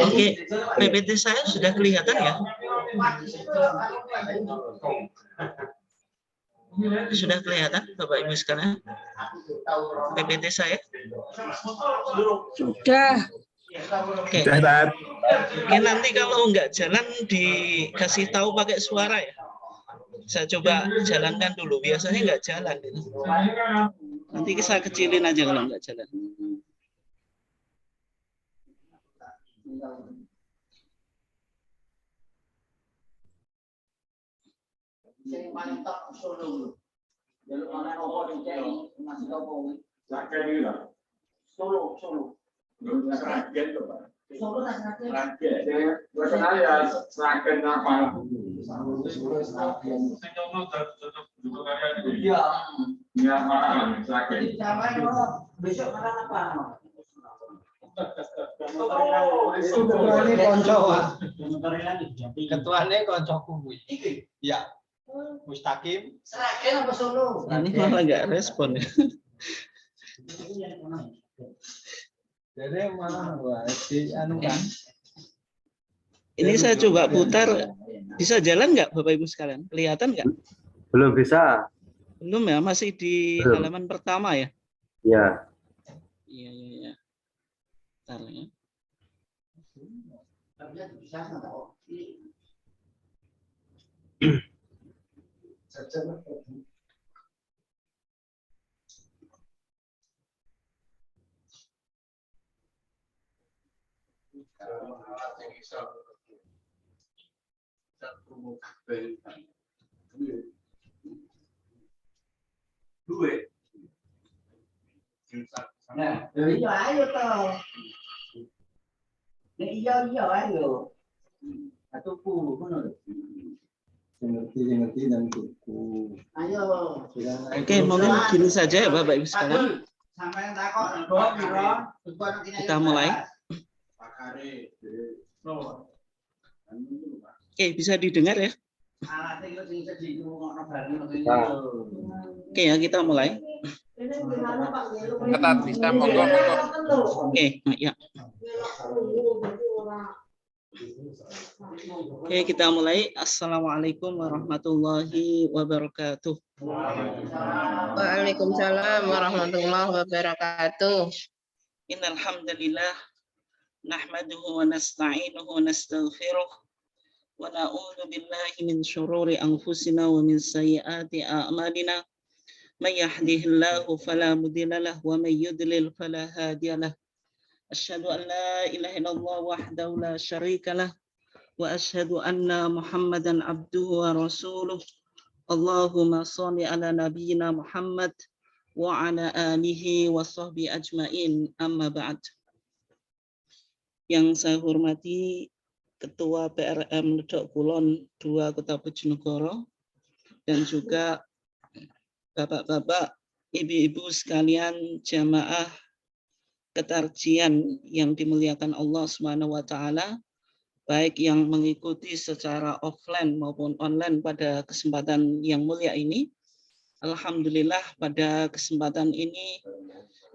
Oke, PPT saya sudah kelihatan ya? Sudah kelihatan Bapak Ibu sekalian PPT saya? Sudah. Oke. Oke, nanti kalau nggak jalan dikasih tahu pakai suara ya. Saya coba jalankan dulu. Biasanya nggak jalan. Nanti saya kecilin aja kalau nggak jalan. Ketuanya koncoku kuwi. Ya. Mustaqim. Seragen apa Solo? Ini malah nggak respon ya. Jadi malah di anu kan. Ini saya coba putar. Bisa jalan nggak Bapak Ibu sekalian? Kelihatan nggak? Belum bisa. Belum ya, masih di Belum. halaman pertama ya? Ya. Iya. Bentar ya. Nah, iya ayo toh. Iya ayo. Atuku ngono lho. Ngerti dan tuku. Ayo. Oke, mungkin gini saja ya Bapak Ibu sekalian. Sampai takok kok piro? Kita mulai. Oke, bisa didengar ya? Oke ya, kita mulai. Bisa monggo. Oke, ya. Oke, kita mulai. Assalamualaikum warahmatullahi wabarakatuh. Waalaikumsalam warahmatullahi wabarakatuh. Innal hamdalillah nahmaduhu wa nasta'inuhu wa nastaghfiruh wa na'udzu billahi min syururi anfusina wa min sayyiati a'malina. May yahdihillahu fala mudilla lahu wa may yudlil fala hadiya lahu. Asyhadu an la ilaha illallah wahdahu la syarika lah wa asyhadu anna Muhammadan abduhu wa rasuluh. Allahumma shalli ala nabiyyina Muhammad wa ala alihi wa sahbihi ajmain. Amma ba'd. Yang saya hormati Ketua PRM Ledok Kulon 2 Kota Bojonegoro dan juga Bapak-bapak, Ibu-ibu sekalian jamaah ketarjian yang dimuliakan Allah Subhanahu wa taala, baik yang mengikuti secara offline maupun online pada kesempatan yang mulia ini. Alhamdulillah pada kesempatan ini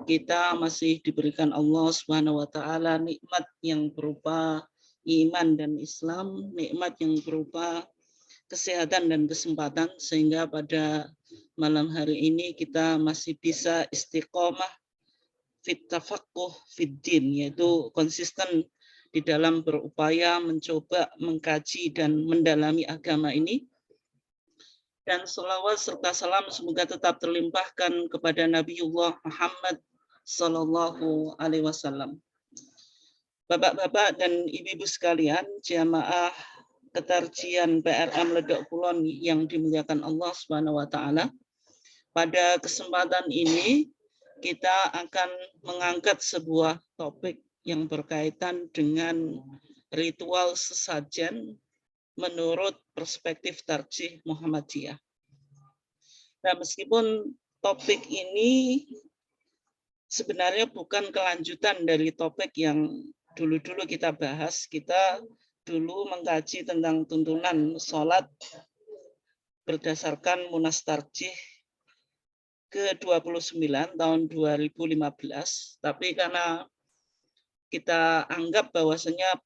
kita masih diberikan Allah Subhanahu wa taala nikmat yang berupa iman dan Islam, nikmat yang berupa kesehatan dan kesempatan, sehingga pada malam hari ini kita masih bisa istiqomah fit tafaqquh fid din, yaitu konsisten di dalam berupaya mencoba mengkaji dan mendalami agama ini. Dan selawat serta salam semoga tetap terlimpahkan kepada Nabiullah Muhammad sallallahu alaihi wasallam. Bapak-bapak dan ibu-ibu sekalian, jamaah ketarjian PRM Ledok Kulon yang dimuliakan Allah Subhanahu wa taala. Pada kesempatan ini kita akan mengangkat sebuah topik yang berkaitan dengan ritual sesajen menurut perspektif tarjih Muhammadiyah. Nah, meskipun topik ini sebenarnya bukan kelanjutan dari topik yang dulu-dulu kita bahas. Kita dulu mengkaji tentang tuntunan sholat berdasarkan Munas Tarjih ke-29 tahun 2015. Tapi karena kita anggap bahwasanya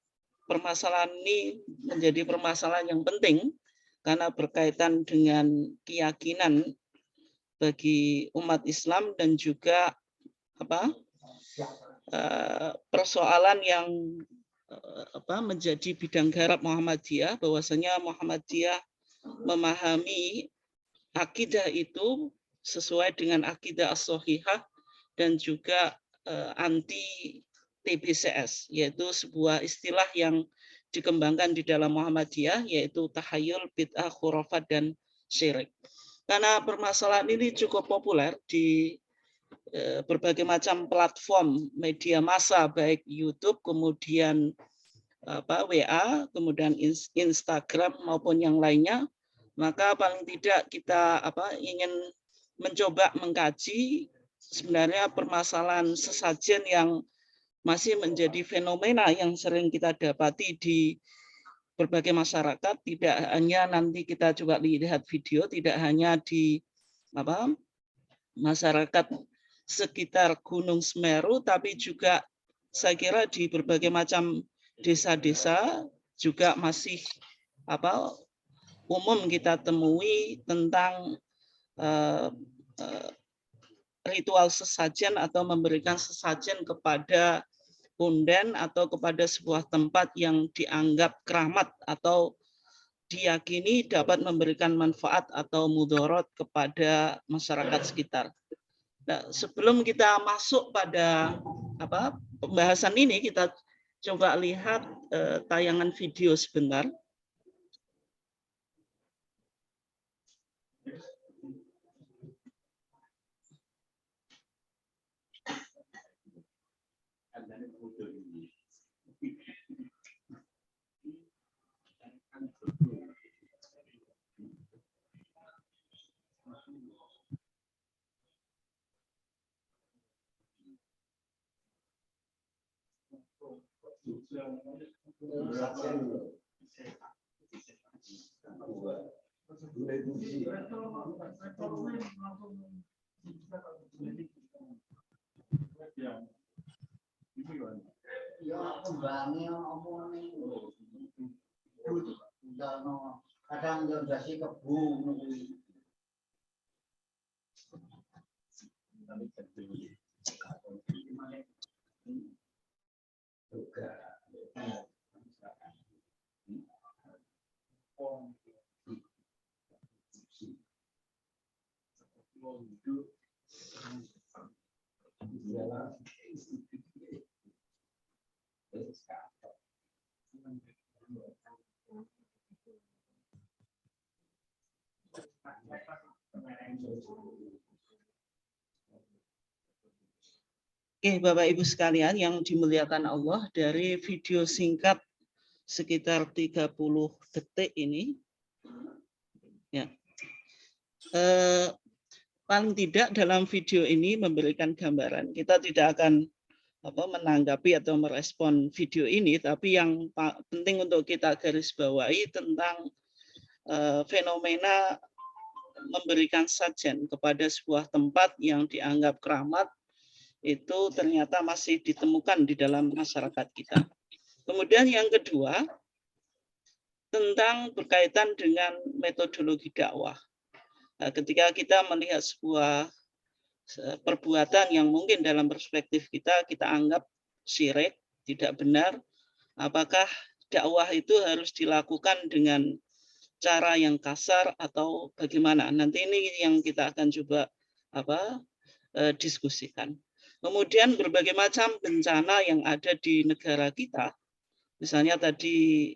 permasalahan ini menjadi permasalahan yang penting karena berkaitan dengan keyakinan bagi umat Islam dan juga persoalan yang menjadi bidang garap Muhammadiyah, bahwasanya Muhammadiyah memahami akidah itu sesuai dengan akidah as-shahihah dan juga anti TBCS, yaitu sebuah istilah yang dikembangkan di dalam Muhammadiyah, yaitu tahayul, bid'ah, khurafat, dan syirik. Karena permasalahan ini cukup populer di berbagai macam platform media massa, baik YouTube, kemudian WA, kemudian Instagram maupun yang lainnya, maka paling tidak kita ingin mencoba mengkaji sebenarnya permasalahan sesajen yang masih menjadi fenomena yang sering kita dapati di berbagai masyarakat. Tidak hanya nanti kita coba lihat video, tidak hanya di masyarakat sekitar Gunung Semeru, tapi juga saya kira di berbagai macam desa-desa juga masih umum kita temui tentang ritual sesajen atau memberikan sesajen kepada punden atau kepada sebuah tempat yang dianggap keramat atau diyakini dapat memberikan manfaat atau mudorot kepada masyarakat sekitar. Nah, sebelum kita masuk pada pembahasan ini, kita coba lihat tayangan video sebentar. Kadang yo dasi kebu Oke, Bapak Ibu sekalian yang dimuliakan Allah, dari video singkat sekitar 30 detik ini, ya, paling tidak dalam video ini memberikan gambaran. Kita tidak akan menanggapi atau merespon video ini, tapi yang penting untuk kita garis bawahi tentang fenomena memberikan sajen kepada sebuah tempat yang dianggap keramat itu ternyata masih ditemukan di dalam masyarakat kita. Kemudian yang kedua, tentang berkaitan dengan metodologi dakwah. Nah, ketika kita melihat sebuah perbuatan yang mungkin dalam perspektif kita anggap syirik, tidak benar, apakah dakwah itu harus dilakukan dengan cara yang kasar atau bagaimana? Nanti ini yang kita akan coba diskusikan. Kemudian berbagai macam bencana yang ada di negara kita, misalnya tadi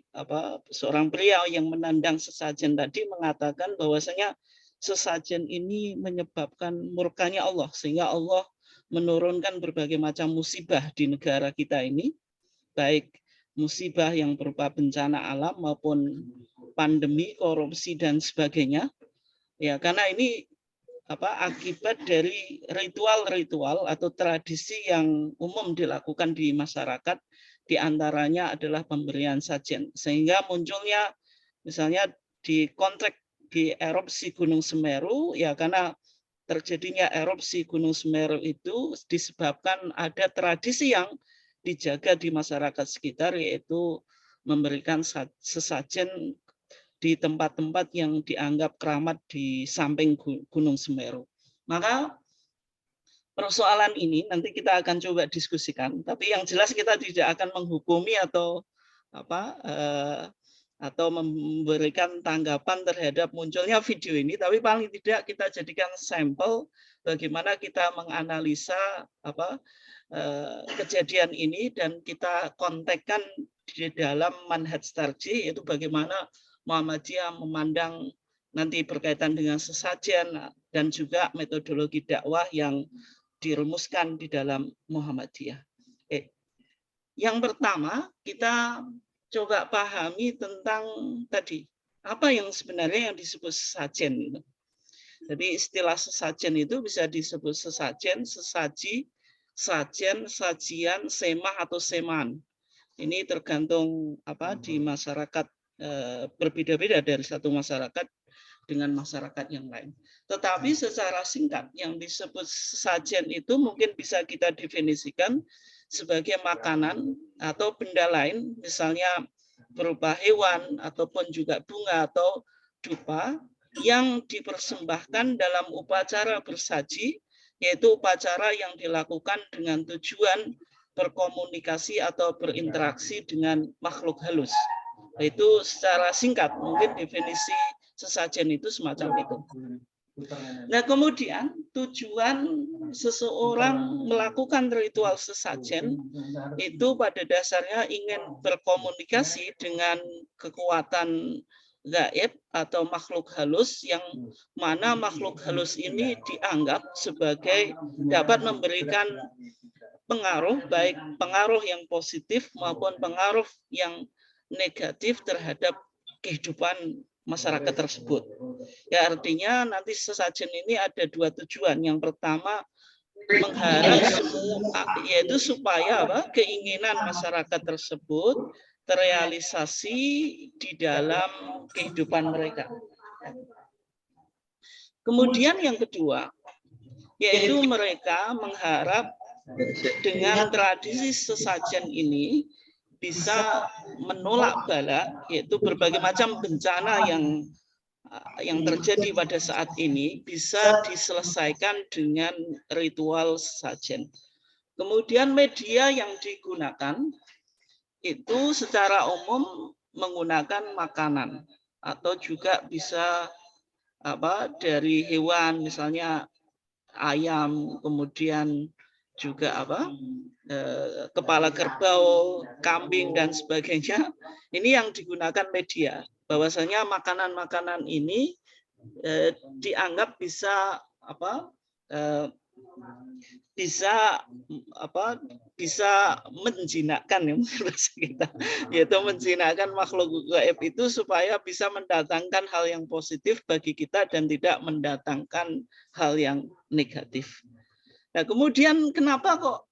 seorang beliau yang menandang sesajen tadi mengatakan bahwasanya sesajen ini menyebabkan murkanya Allah, sehingga Allah menurunkan berbagai macam musibah di negara kita ini, baik musibah yang berupa bencana alam maupun pandemi, korupsi dan sebagainya. Ya, karena ini akibat dari ritual-ritual atau tradisi yang umum dilakukan di masyarakat, di antaranya adalah pemberian sajen, sehingga munculnya misalnya di konteks di erupsi Gunung Semeru, ya karena terjadinya erupsi Gunung Semeru itu disebabkan ada tradisi yang dijaga di masyarakat sekitar, yaitu memberikan sesajen di tempat-tempat yang dianggap keramat di samping Gunung Semeru. Maka persoalan ini nanti kita akan coba diskusikan, tapi yang jelas kita tidak akan menghukumi atau atau memberikan tanggapan terhadap munculnya video ini, tapi paling tidak kita jadikan sampel bagaimana kita menganalisa kejadian ini dan kita kontekkan di dalam manhaj tarjih, yaitu bagaimana Muhammadiyah memandang nanti berkaitan dengan sesajen dan juga metodologi dakwah yang dirumuskan di dalam Muhammadiyah. Yang pertama, kita coba pahami tentang tadi apa yang sebenarnya yang disebut sesajen itu. Jadi istilah sesajen itu bisa disebut sesajen, sesaji, sajen, sajian, semah atau seman. Ini tergantung di masyarakat, berbeda-beda dari satu masyarakat dengan masyarakat yang lain. Tetapi secara singkat yang disebut sesajen itu mungkin bisa kita definisikan sebagai makanan atau benda lain, misalnya berupa hewan ataupun juga bunga atau dupa yang dipersembahkan dalam upacara bersaji, yaitu upacara yang dilakukan dengan tujuan berkomunikasi atau berinteraksi dengan makhluk halus. Itu secara singkat mungkin definisi sesajen itu semacam itu. Nah, kemudian tujuan seseorang melakukan ritual sesajen itu pada dasarnya ingin berkomunikasi dengan kekuatan gaib atau makhluk halus, yang mana makhluk halus ini dianggap sebagai dapat memberikan pengaruh, baik pengaruh yang positif maupun pengaruh yang negatif terhadap kehidupan masyarakat tersebut. Ya, artinya nanti sesajen ini ada dua tujuan. Yang pertama mengharap yaitu supaya keinginan masyarakat tersebut terrealisasi di dalam kehidupan mereka. Kemudian yang kedua yaitu mereka mengharap dengan tradisi sesajen ini bisa menolak bala, yaitu berbagai macam bencana yang terjadi pada saat ini bisa diselesaikan dengan ritual sesajen. Kemudian media yang digunakan itu secara umum menggunakan makanan atau juga bisa dari hewan, misalnya ayam, kemudian juga kepala kerbau, kambing dan sebagainya. Ini yang digunakan media. Bahwasanya makanan-makanan ini dianggap bisa bisa menjinakkan, ya bahasa kita, yaitu menjinakkan makhluk gaib itu supaya bisa mendatangkan hal yang positif bagi kita dan tidak mendatangkan hal yang negatif. Nah, kemudian kenapa kok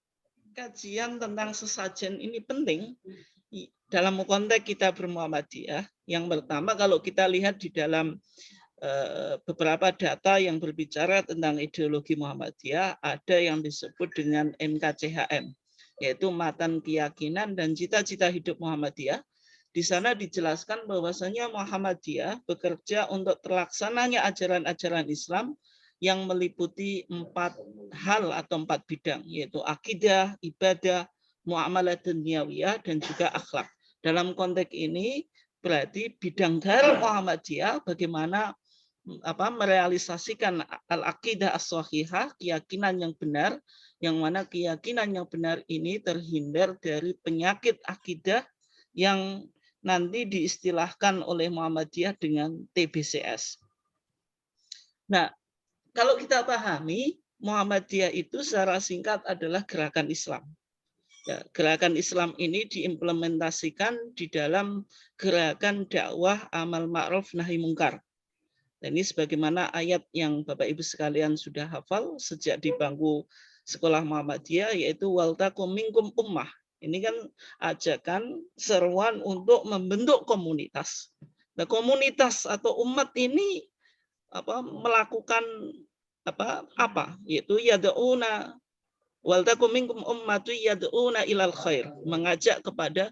kajian tentang sesajen ini penting dalam konteks kita bermuhammadiyah? Yang pertama, kalau kita lihat di dalam beberapa data yang berbicara tentang ideologi Muhammadiyah, ada yang disebut dengan MKCHM, yaitu Matan Keyakinan dan Cita-Cita Hidup Muhammadiyah. Di sana dijelaskan bahwasanya Muhammadiyah bekerja untuk terlaksananya ajaran-ajaran Islam yang meliputi 4 hal atau 4 bidang, yaitu akidah, ibadah, muamalah dunyawiyah, dan juga akhlak. Dalam konteks ini berarti bidang dari Muhammadiyah bagaimana merealisasikan al-aqidah as-shahihah, keyakinan yang benar, yang mana keyakinan yang benar ini terhindar dari penyakit akidah yang nanti diistilahkan oleh Muhammadiyah dengan TBCS. Nah, kalau kita pahami, Muhammadiyah itu secara singkat adalah gerakan Islam. Ya, gerakan Islam ini diimplementasikan di dalam gerakan dakwah amal ma'ruf nahi mungkar. Dan ini sebagaimana ayat yang Bapak Ibu sekalian sudah hafal sejak di bangku sekolah Muhammadiyah, yaitu waltakum minkum ummah. Ini kan ajakan seruan untuk membentuk komunitas. Nah, komunitas atau umat ini melakukan apa? Yaitu yad'una waltakum minkum ummatu yad'una ilal khair, mengajak kepada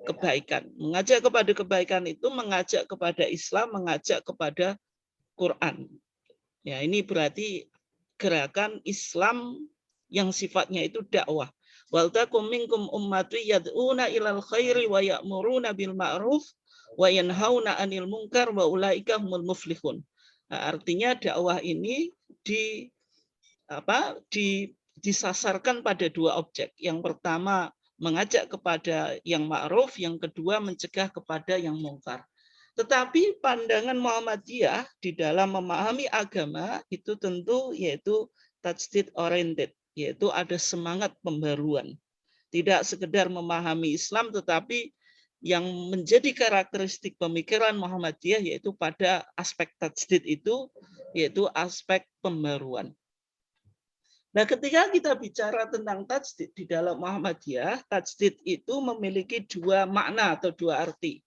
kebaikan. Mengajak kepada kebaikan itu mengajak kepada Islam, mengajak kepada Quran. Ya, ini berarti gerakan Islam yang sifatnya itu dakwah. Waltakum minkum ummatu yad'una ilal khairi wa ya'muruna bil ma'ruf wa yanhauna 'anil munkar wa ulaika humul muflihun. Nah, artinya dakwah ini disasarkan pada dua objek. Yang pertama mengajak kepada yang ma'ruf, yang kedua mencegah kepada yang mungkar. Tetapi pandangan Muhammadiyah di dalam memahami agama itu tentu yaitu tajdid oriented, yaitu ada semangat pembaruan. Tidak sekedar memahami Islam, tetapi yang menjadi karakteristik pemikiran Muhammadiyah yaitu pada aspek tajdid itu, yaitu aspek pembaruan. Nah, ketika kita bicara tentang tajdid di dalam Muhammadiyah, tajdid itu memiliki dua makna atau dua arti.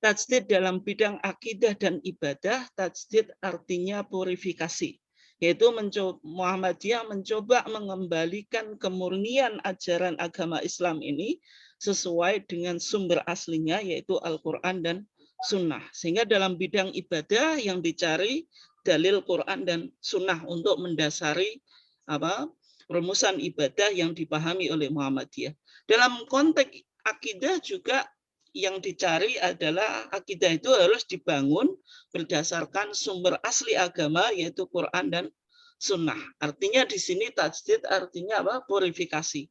Tajdid dalam bidang akidah dan ibadah, tajdid artinya purifikasi, yaitu Muhammadiyah mencoba mengembalikan kemurnian ajaran agama Islam ini sesuai dengan sumber aslinya, yaitu Al-Quran dan Sunnah. Sehingga dalam bidang ibadah yang dicari dalil Quran dan Sunnah untuk mendasari rumusan ibadah yang dipahami oleh Muhammadiyah. Dalam konteks akidah juga yang dicari adalah akidah itu harus dibangun berdasarkan sumber asli agama, yaitu Quran dan Sunnah. Artinya di sini tajdid artinya apa? Purifikasi.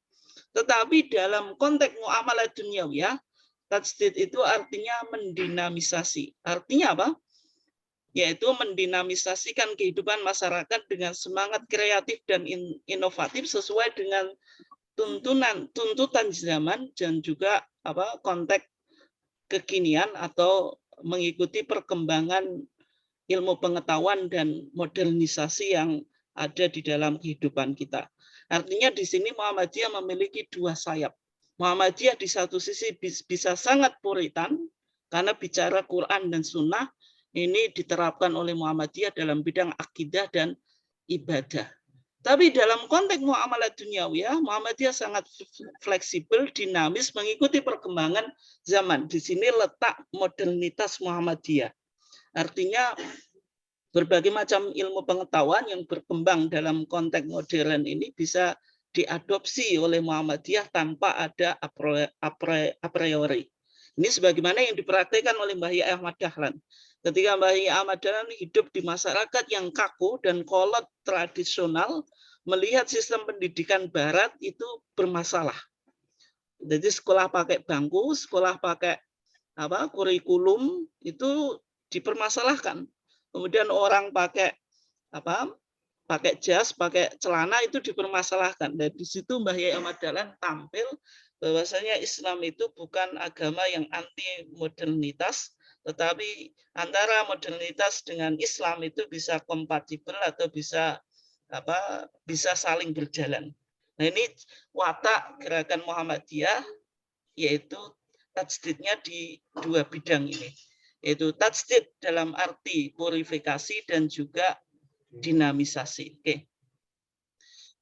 Tetapi dalam konteks muamalah duniawiyah, tajdid itu artinya mendinamisasi. Artinya apa? Yaitu mendinamisasikan kehidupan masyarakat dengan semangat kreatif dan inovatif sesuai dengan tuntutan zaman dan juga konteks kekinian atau mengikuti perkembangan ilmu pengetahuan dan modernisasi yang ada di dalam kehidupan kita. Artinya di sini Muhammadiyah memiliki dua sayap. Muhammadiyah di satu sisi bisa sangat puritan karena bicara Quran dan Sunnah ini diterapkan oleh Muhammadiyah dalam bidang akidah dan ibadah. Tapi dalam konteks muamalah duniawiyah, Muhammadiyah sangat fleksibel, dinamis, mengikuti perkembangan zaman. Di sini letak modernitas Muhammadiyah. Artinya berbagai macam ilmu pengetahuan yang berkembang dalam konteks modern ini bisa diadopsi oleh Muhammadiyah tanpa ada a priori. Ini sebagaimana yang dipraktikkan oleh Mbah Yai Ahmad Dahlan. Ketika Mbah Yai Ahmad Dahlan hidup di masyarakat yang kaku dan kolot tradisional, melihat sistem pendidikan barat itu bermasalah. Jadi sekolah pakai bangku, sekolah pakai kurikulum itu dipermasalahkan. Kemudian orang pakai pakai jas, pakai celana itu dipermasalahkan. Dan di situ Mbah Yai Ahmad Dahlan tampil bahwasanya Islam itu bukan agama yang anti modernitas, tetapi antara modernitas dengan Islam itu bisa kompatibel atau bisa saling berjalan. Nah, ini watak gerakan Muhammadiyah, yaitu tajdidnya di dua bidang ini, yaitu tajdid dalam arti purifikasi dan juga dinamisasi. Oke.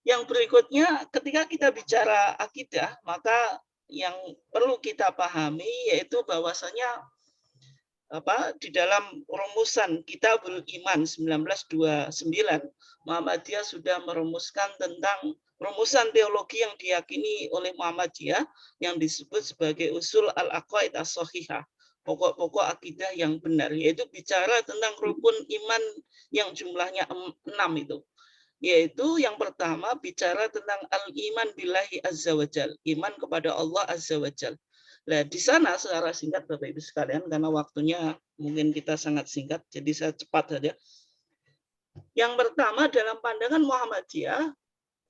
Yang berikutnya, ketika kita bicara akidah, maka yang perlu kita pahami yaitu bahwasanya di dalam rumusan Kitabul Iman 1929, Muhammadiyah sudah merumuskan tentang rumusan teologi yang diyakini oleh Muhammadiyah yang disebut sebagai usul al-aqaid as-shahihah, pokok-pokok akidah yang benar, yaitu bicara tentang rukun iman yang jumlahnya 6 itu. Yaitu yang pertama bicara tentang al-iman billahi azza wajal, iman kepada Allah azza wajal. Nah, di sana secara singkat Bapak Ibu sekalian, karena waktunya mungkin kita sangat singkat, jadi saya cepat saja. Yang pertama dalam pandangan Muhammadiyah,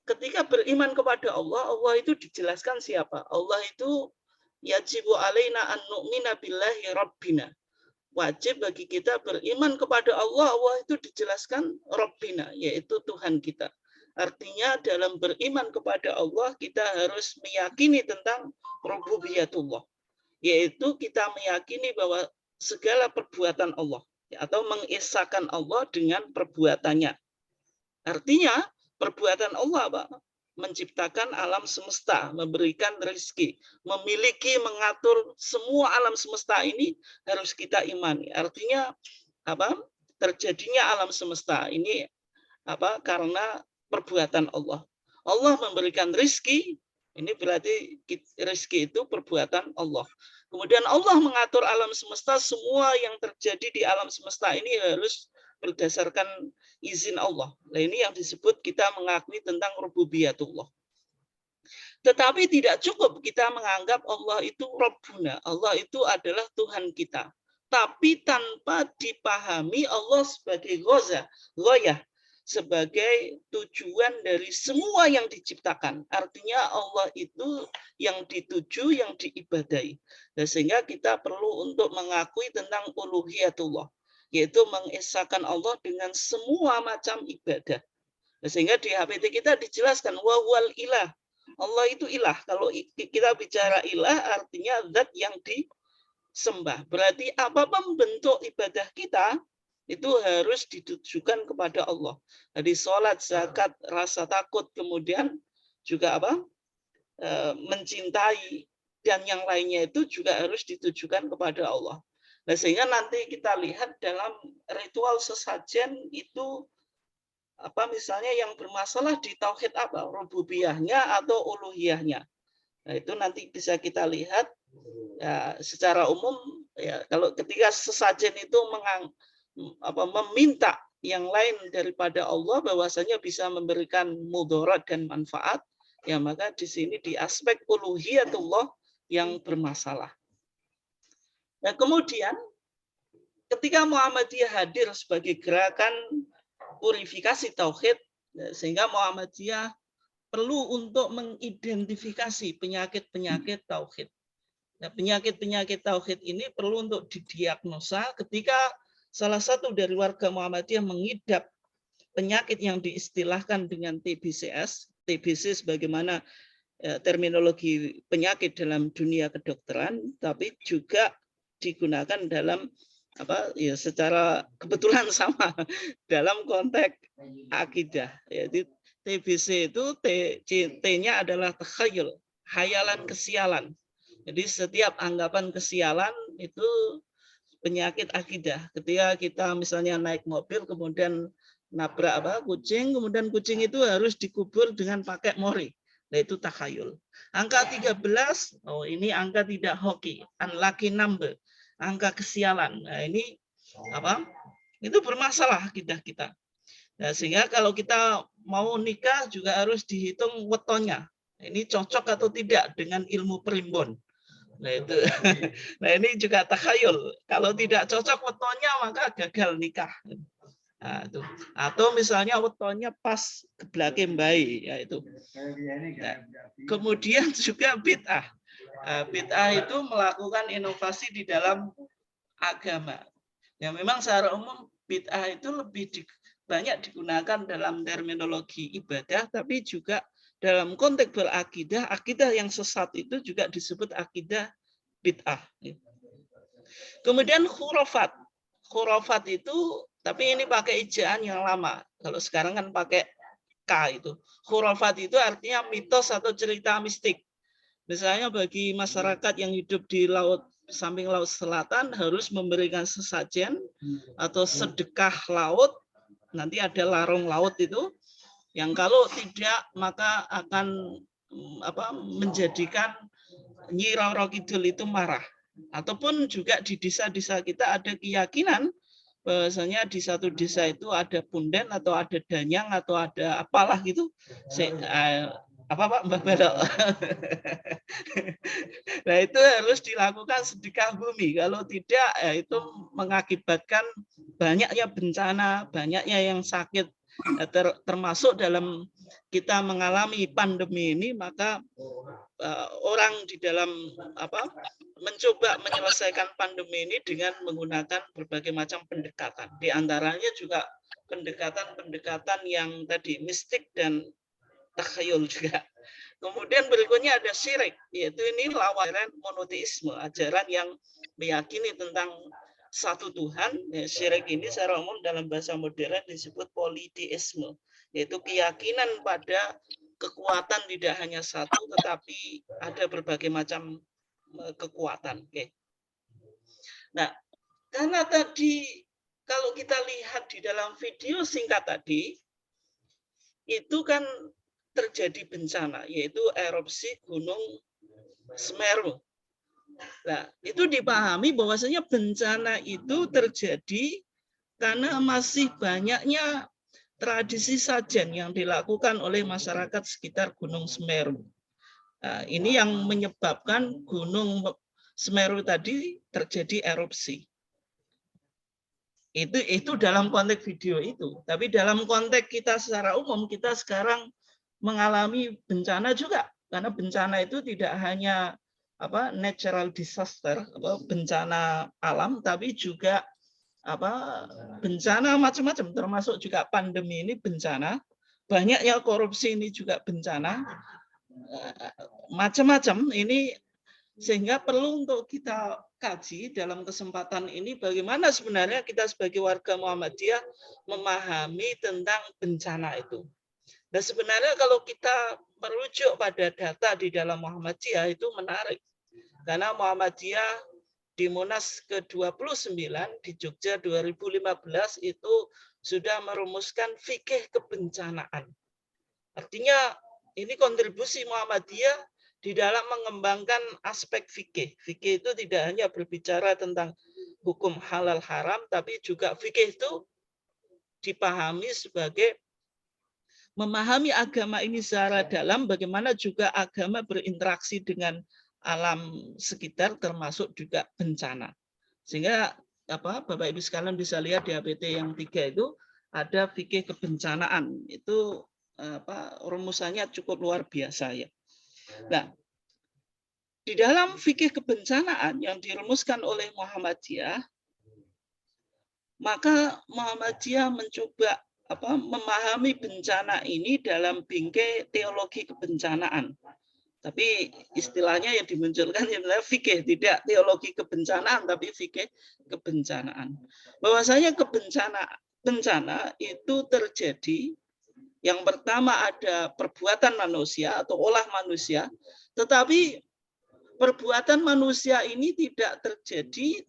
ketika beriman kepada Allah, Allah itu dijelaskan siapa? Allah itu yajibu alaina an nu'mina billahi rabbina. Wajib bagi kita beriman kepada Allah. Allah itu dijelaskan Rabbina, yaitu Tuhan kita. Artinya dalam beriman kepada Allah, kita harus meyakini tentang rububiyatullah, yaitu kita meyakini bahwa segala perbuatan Allah, atau mengesahkan Allah dengan perbuatannya. Artinya perbuatan Allah apa? Menciptakan alam semesta, memberikan rezeki, memiliki, mengatur semua alam semesta ini harus kita imani. Artinya apa? Terjadinya alam semesta ini apa? Karena perbuatan Allah. Allah memberikan rezeki, ini berarti rezeki itu perbuatan Allah. Kemudian Allah mengatur alam semesta, semua yang terjadi di alam semesta ini harus berdasarkan izin Allah. Nah, ini yang disebut kita mengakui tentang rububiyatullah. Tetapi tidak cukup kita menganggap Allah itu Rabbuna, Allah itu adalah Tuhan kita. Tapi tanpa dipahami Allah sebagai ghoyah, sebagai tujuan dari semua yang diciptakan. Artinya Allah itu yang dituju, yang diibadahi. Dan sehingga kita perlu untuk mengakui tentang uluhiyatullah, yaitu mengesahkan Allah dengan semua macam ibadah. Dan sehingga di HPT kita dijelaskan wahwal ilah. Allah itu ilah. Kalau kita bicara ilah artinya zat yang disembah. Berarti apapun bentuk ibadah kita itu harus ditujukan kepada Allah. Jadi sholat, zakat, rasa takut, kemudian juga apa? Mencintai dan yang lainnya itu juga harus ditujukan kepada Allah. Nah, sehingga nanti kita lihat dalam ritual sesajen itu apa misalnya yang bermasalah di tauhid apa? Rububiyahnya atau uluhiyahnya. Nah, itu nanti bisa kita lihat ya, secara umum ya, kalau ketika sesajen itu meminta yang lain daripada Allah bahwasanya bisa memberikan mudarat dan manfaat, ya maka di sini di aspek uluhiyatullah yang bermasalah. Nah, kemudian ketika Muhammadiyah hadir sebagai gerakan purifikasi tauhid, sehingga Muhammadiyah perlu untuk mengidentifikasi penyakit-penyakit tauhid. Nah, penyakit-penyakit tauhid ini perlu untuk didiagnosa ketika salah satu dari warga Muhammadiyah mengidap penyakit yang diistilahkan dengan TBCS. TBC sebagaimana terminologi penyakit dalam dunia kedokteran, tapi juga digunakan dalam apa ya secara kebetulan sama dalam konteks akidah. Yaitu TBC itu T-nya adalah takhayul, hayalan kesialan. Jadi setiap anggapan kesialan itu penyakit akidah. Ketika kita misalnya naik mobil kemudian nabrak kucing, kemudian kucing itu harus dikubur dengan pakai mori. Nah, itu takhayul. Angka 13, oh ini angka tidak hoki, unlucky number, angka kesialan. Nah, ini apa? Itu bermasalah akidah kita. Nah, sehingga kalau kita mau nikah juga harus dihitung wetonnya. Ini cocok atau tidak dengan ilmu primbon. Nah, itu. Nah, ini juga takhayul. Kalau tidak cocok wetonnya maka gagal nikah. Nah, itu. Atau misalnya wetonnya pas keblake bayi, ya itu. Nah, kemudian juga bid'ah. Bid'ah itu melakukan inovasi di dalam agama. Ya memang secara umum bid'ah itu lebih banyak digunakan dalam terminologi ibadah, tapi juga dalam konteks berakidah, akidah yang sesat itu juga disebut akidah bid'ah. Kemudian khurafat. Khurafat itu, tapi ini pakai ejaan yang lama. Kalau sekarang kan pakai K itu. Khurafat itu artinya mitos atau cerita mistik. Misalnya bagi masyarakat yang hidup di laut samping laut selatan harus memberikan sesajen atau sedekah laut. Nanti ada larung laut itu. Yang kalau tidak maka akan menjadikan Nyi Roro Kidul itu marah. Ataupun juga di desa-desa kita ada keyakinan bahwasanya di satu desa itu ada punden atau ada danyang atau ada apalah gitu. Apa Pak Mbak Belok? Nah, itu harus dilakukan sedekah bumi. Kalau tidak ya itu mengakibatkan banyaknya bencana, banyaknya yang sakit termasuk dalam kita mengalami pandemi ini, maka orang di dalam mencoba menyelesaikan pandemi ini dengan menggunakan berbagai macam pendekatan. Di antaranya juga pendekatan-pendekatan yang tadi mistik dan takhayul juga. Kemudian berikutnya ada syirik, yaitu ini lawaran monoteisme, ajaran yang meyakini tentang satu Tuhan. Syirik ini secara umum dalam bahasa modern disebut politeisme, yaitu keyakinan pada kekuatan tidak hanya satu, tetapi ada berbagai macam kekuatan. Oke. Nah, karena tadi kalau kita lihat di dalam video singkat tadi, itu kan terjadi bencana, yaitu erupsi Gunung Semeru. Nah, itu dipahami bahwasanya bencana itu terjadi karena masih banyaknya tradisi sajen yang dilakukan oleh masyarakat sekitar Gunung Semeru. Nah, ini yang menyebabkan Gunung Semeru tadi terjadi erupsi. Itu dalam konteks video itu. Tapi dalam konteks kita secara umum, kita sekarang mengalami bencana juga, karena bencana itu tidak hanya natural disaster, bencana alam, tapi juga bencana macam-macam, termasuk juga pandemi ini bencana, banyaknya korupsi ini juga bencana, macam-macam ini, sehingga perlu untuk kita kaji dalam kesempatan ini bagaimana sebenarnya kita sebagai warga Muhammadiyah memahami tentang bencana itu. Dan sebenarnya kalau kita merujuk pada data di dalam Muhammadiyah itu menarik. Karena Muhammadiyah di Munas ke-29 di Jogja 2015 itu sudah merumuskan fikih kebencanaan. Artinya ini kontribusi Muhammadiyah di dalam mengembangkan aspek fikih. Fikih itu tidak hanya berbicara tentang hukum halal haram, tapi juga fikih itu dipahami sebagai memahami agama ini secara dalam, bagaimana juga agama berinteraksi dengan alam sekitar, termasuk juga bencana. Sehingga Bapak Ibu sekalian bisa lihat di HPT yang 3 itu ada fikih kebencanaan. Itu rumusannya cukup luar biasa ya. Nah, di dalam fikih kebencanaan yang dirumuskan oleh Muhammadiyah, maka Muhammadiyah mencoba memahami bencana ini dalam bingkai teologi kebencanaan. Tapi istilahnya yang dimunculkan adalah fikih, tidak teologi kebencanaan, tapi fikih kebencanaan. Bahwasanya bencana itu terjadi, yang pertama ada perbuatan manusia atau olah manusia, tetapi perbuatan manusia ini tidak terjadi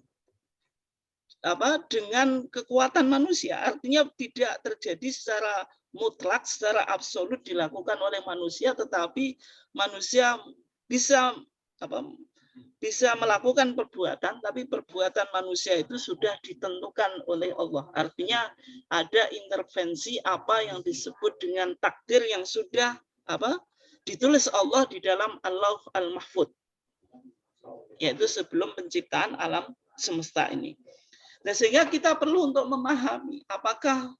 dengan kekuatan manusia, artinya tidak terjadi secara mutlak, secara absolut dilakukan oleh manusia, tetapi manusia bisa melakukan perbuatan, tapi perbuatan manusia itu sudah ditentukan oleh Allah. Artinya ada intervensi apa yang disebut dengan takdir yang sudah ditulis Allah di dalam Al-Lauh Al-Mahfudz, yaitu sebelum penciptaan alam semesta ini. Nah, sehingga kita perlu untuk memahami apakah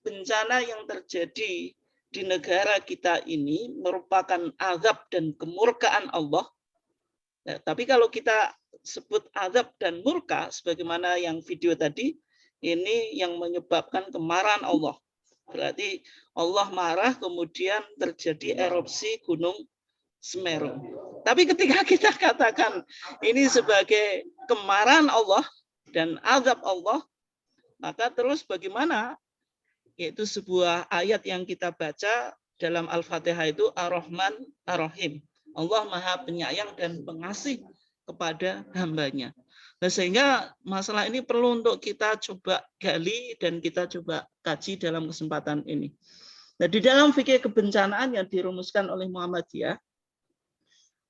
bencana yang terjadi di negara kita ini merupakan azab dan kemurkaan Allah. Nah, tapi kalau kita sebut azab dan murka, sebagaimana yang video tadi, ini yang menyebabkan kemarahan Allah. Berarti Allah marah, kemudian terjadi erupsi Gunung Semeru. Tapi ketika kita katakan ini sebagai kemarahan Allah dan azab Allah, maka terus bagaimana? Yaitu sebuah ayat yang kita baca dalam Al-Fatihah itu Ar-Rahman Ar-Rahim. Allah Maha Penyayang dan Pengasih kepada hambanya. Nah, sehingga masalah ini perlu untuk kita coba gali dan kita coba kaji dalam kesempatan ini. Nah, di dalam fikih kebencanaan yang dirumuskan oleh Muhammadiyah,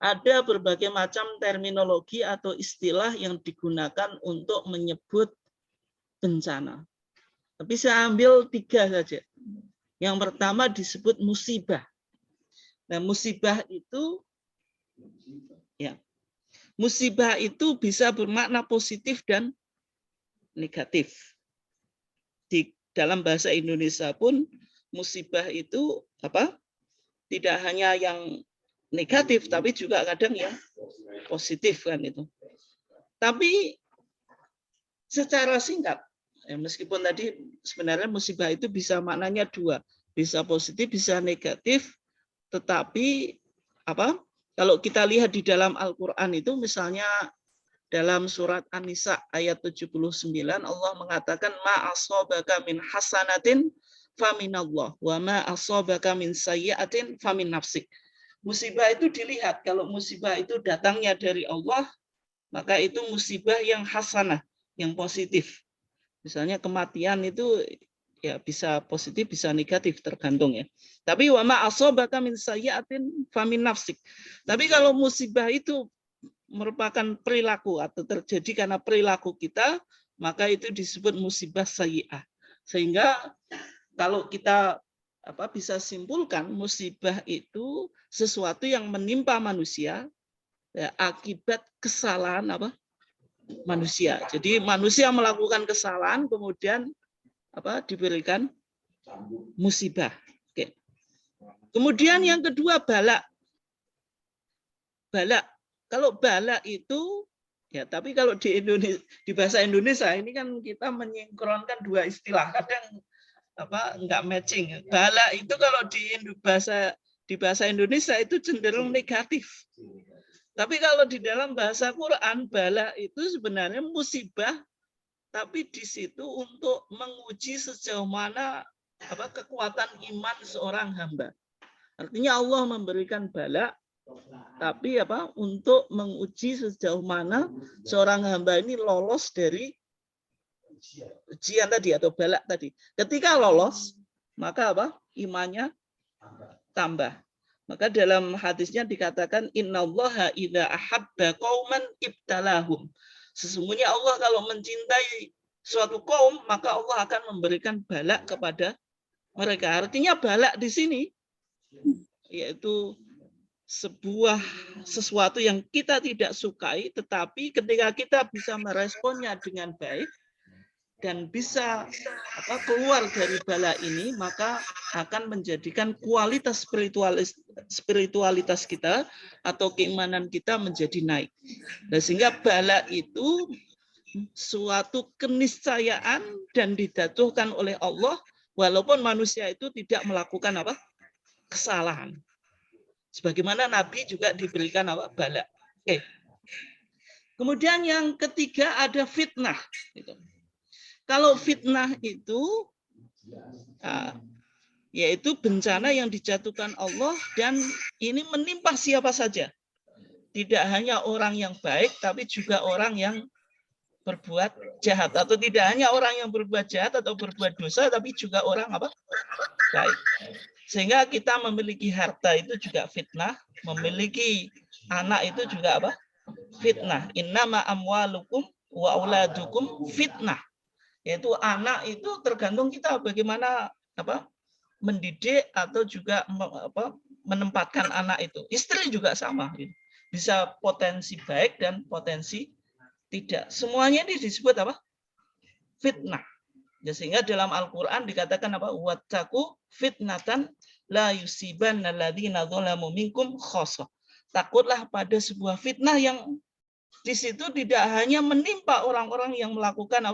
ada berbagai macam terminologi atau istilah yang digunakan untuk menyebut bencana. Tapi saya ambil 3 saja. Yang pertama disebut musibah. Nah, musibah itu bisa bermakna positif dan negatif. Di dalam bahasa Indonesia pun musibah itu apa? Tidak hanya yang negatif, tapi juga kadang yang positif kan itu. Tapi secara singkat, meskipun tadi sebenarnya musibah itu bisa maknanya dua, bisa positif, bisa negatif, tetapi apa? Kalau kita lihat di dalam Al-Quran itu misalnya dalam surat An-Nisa ayat 79 Allah mengatakan ma asabaka min hasanatin faminallah wa ma asabaka min sayyi'atin famin nafsik. Musibah itu dilihat, kalau musibah itu datangnya dari Allah, maka itu musibah yang hasanah, yang positif. Misalnya kematian itu ya bisa positif, bisa negatif, tergantung ya. Tapi wa ma asabaka min sayyi'atin famin nafsik. Tapi kalau musibah itu merupakan perilaku atau terjadi karena perilaku kita, maka itu disebut musibah sayyi'ah. Sehingga kalau kita bisa simpulkan musibah itu sesuatu yang menimpa manusia ya, akibat kesalahan manusia. Jadi manusia melakukan kesalahan kemudian diberikan musibah. Oke. Kemudian yang kedua bala. Bala. Kalau bala itu ya, tapi kalau di Indonesia, di bahasa Indonesia ini kan kita menyinkronkan dua istilah, kadang enggak matching. Bala itu kalau di bahasa Indonesia itu cenderung negatif. Tapi kalau di dalam bahasa Quran, bala itu sebenarnya musibah, tapi di situ untuk menguji sejauh mana kekuatan iman seorang hamba. Artinya Allah memberikan bala, tapi untuk menguji sejauh mana seorang hamba ini lolos dari ujian tadi atau balak tadi. Ketika lolos, maka imannya tambah. Maka dalam hadisnya dikatakan innallaha idza ahabba qauman ibtalahum. Sesungguhnya Allah kalau mencintai suatu kaum, maka Allah akan memberikan balak kepada mereka. Artinya balak di sini yaitu sesuatu yang kita tidak sukai, tetapi ketika kita bisa meresponnya dengan baik dan bisa keluar dari bala ini, maka akan menjadikan kualitas spiritualitas kita atau keimanan kita menjadi naik. Nah, sehingga bala itu suatu keniscayaan dan dijatuhkan oleh Allah walaupun manusia itu tidak melakukan kesalahan. Sebagaimana Nabi juga diberikan bala. Oke. Kemudian yang ketiga ada fitnah. Kalau fitnah itu yaitu bencana yang dijatuhkan Allah dan ini menimpa siapa saja. Tidak hanya orang yang baik, tapi juga orang yang berbuat jahat. Atau tidak hanya orang yang berbuat jahat atau berbuat dosa, tapi juga orang baik. Sehingga kita memiliki harta itu juga fitnah, memiliki anak itu juga fitnah. Innama amwalukum wa auladukum fitnah. Yaitu anak itu tergantung kita bagaimana mendidik atau juga menempatkan anak itu. Istri juga sama. Bisa potensi baik dan potensi tidak. Semuanya ini disebut fitnah. Ya, sehingga dalam Al-Quran dikatakan wattaqu fitnatan la yusibanna alladziina dzalamu minkum khassah. Takutlah pada sebuah fitnah yang di situ tidak hanya menimpa orang-orang yang melakukan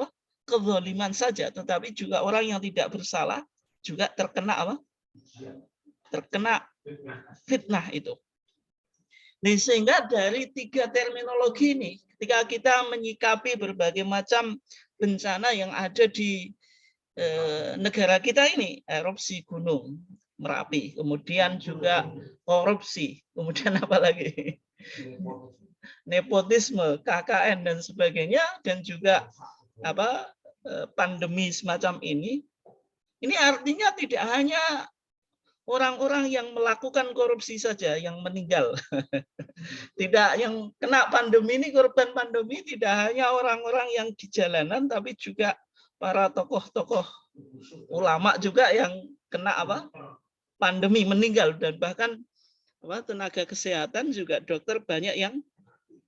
kezaliman saja, tetapi juga orang yang tidak bersalah juga terkena terkena fitnah itu. Nah, sehingga dari tiga terminologi ini, ketika kita menyikapi berbagai macam bencana yang ada di negara kita ini, erupsi gunung Merapi, kemudian juga korupsi, kemudian apa lagi? Nepotisme, KKN dan sebagainya, dan juga pandemi semacam ini artinya tidak hanya orang-orang yang melakukan korupsi saja yang meninggal. Tidak, yang kena pandemi ini, korban pandemi tidak hanya orang-orang yang di jalanan, tapi juga para tokoh-tokoh ulama juga yang kena pandemi meninggal, dan bahkan tenaga kesehatan juga dokter banyak yang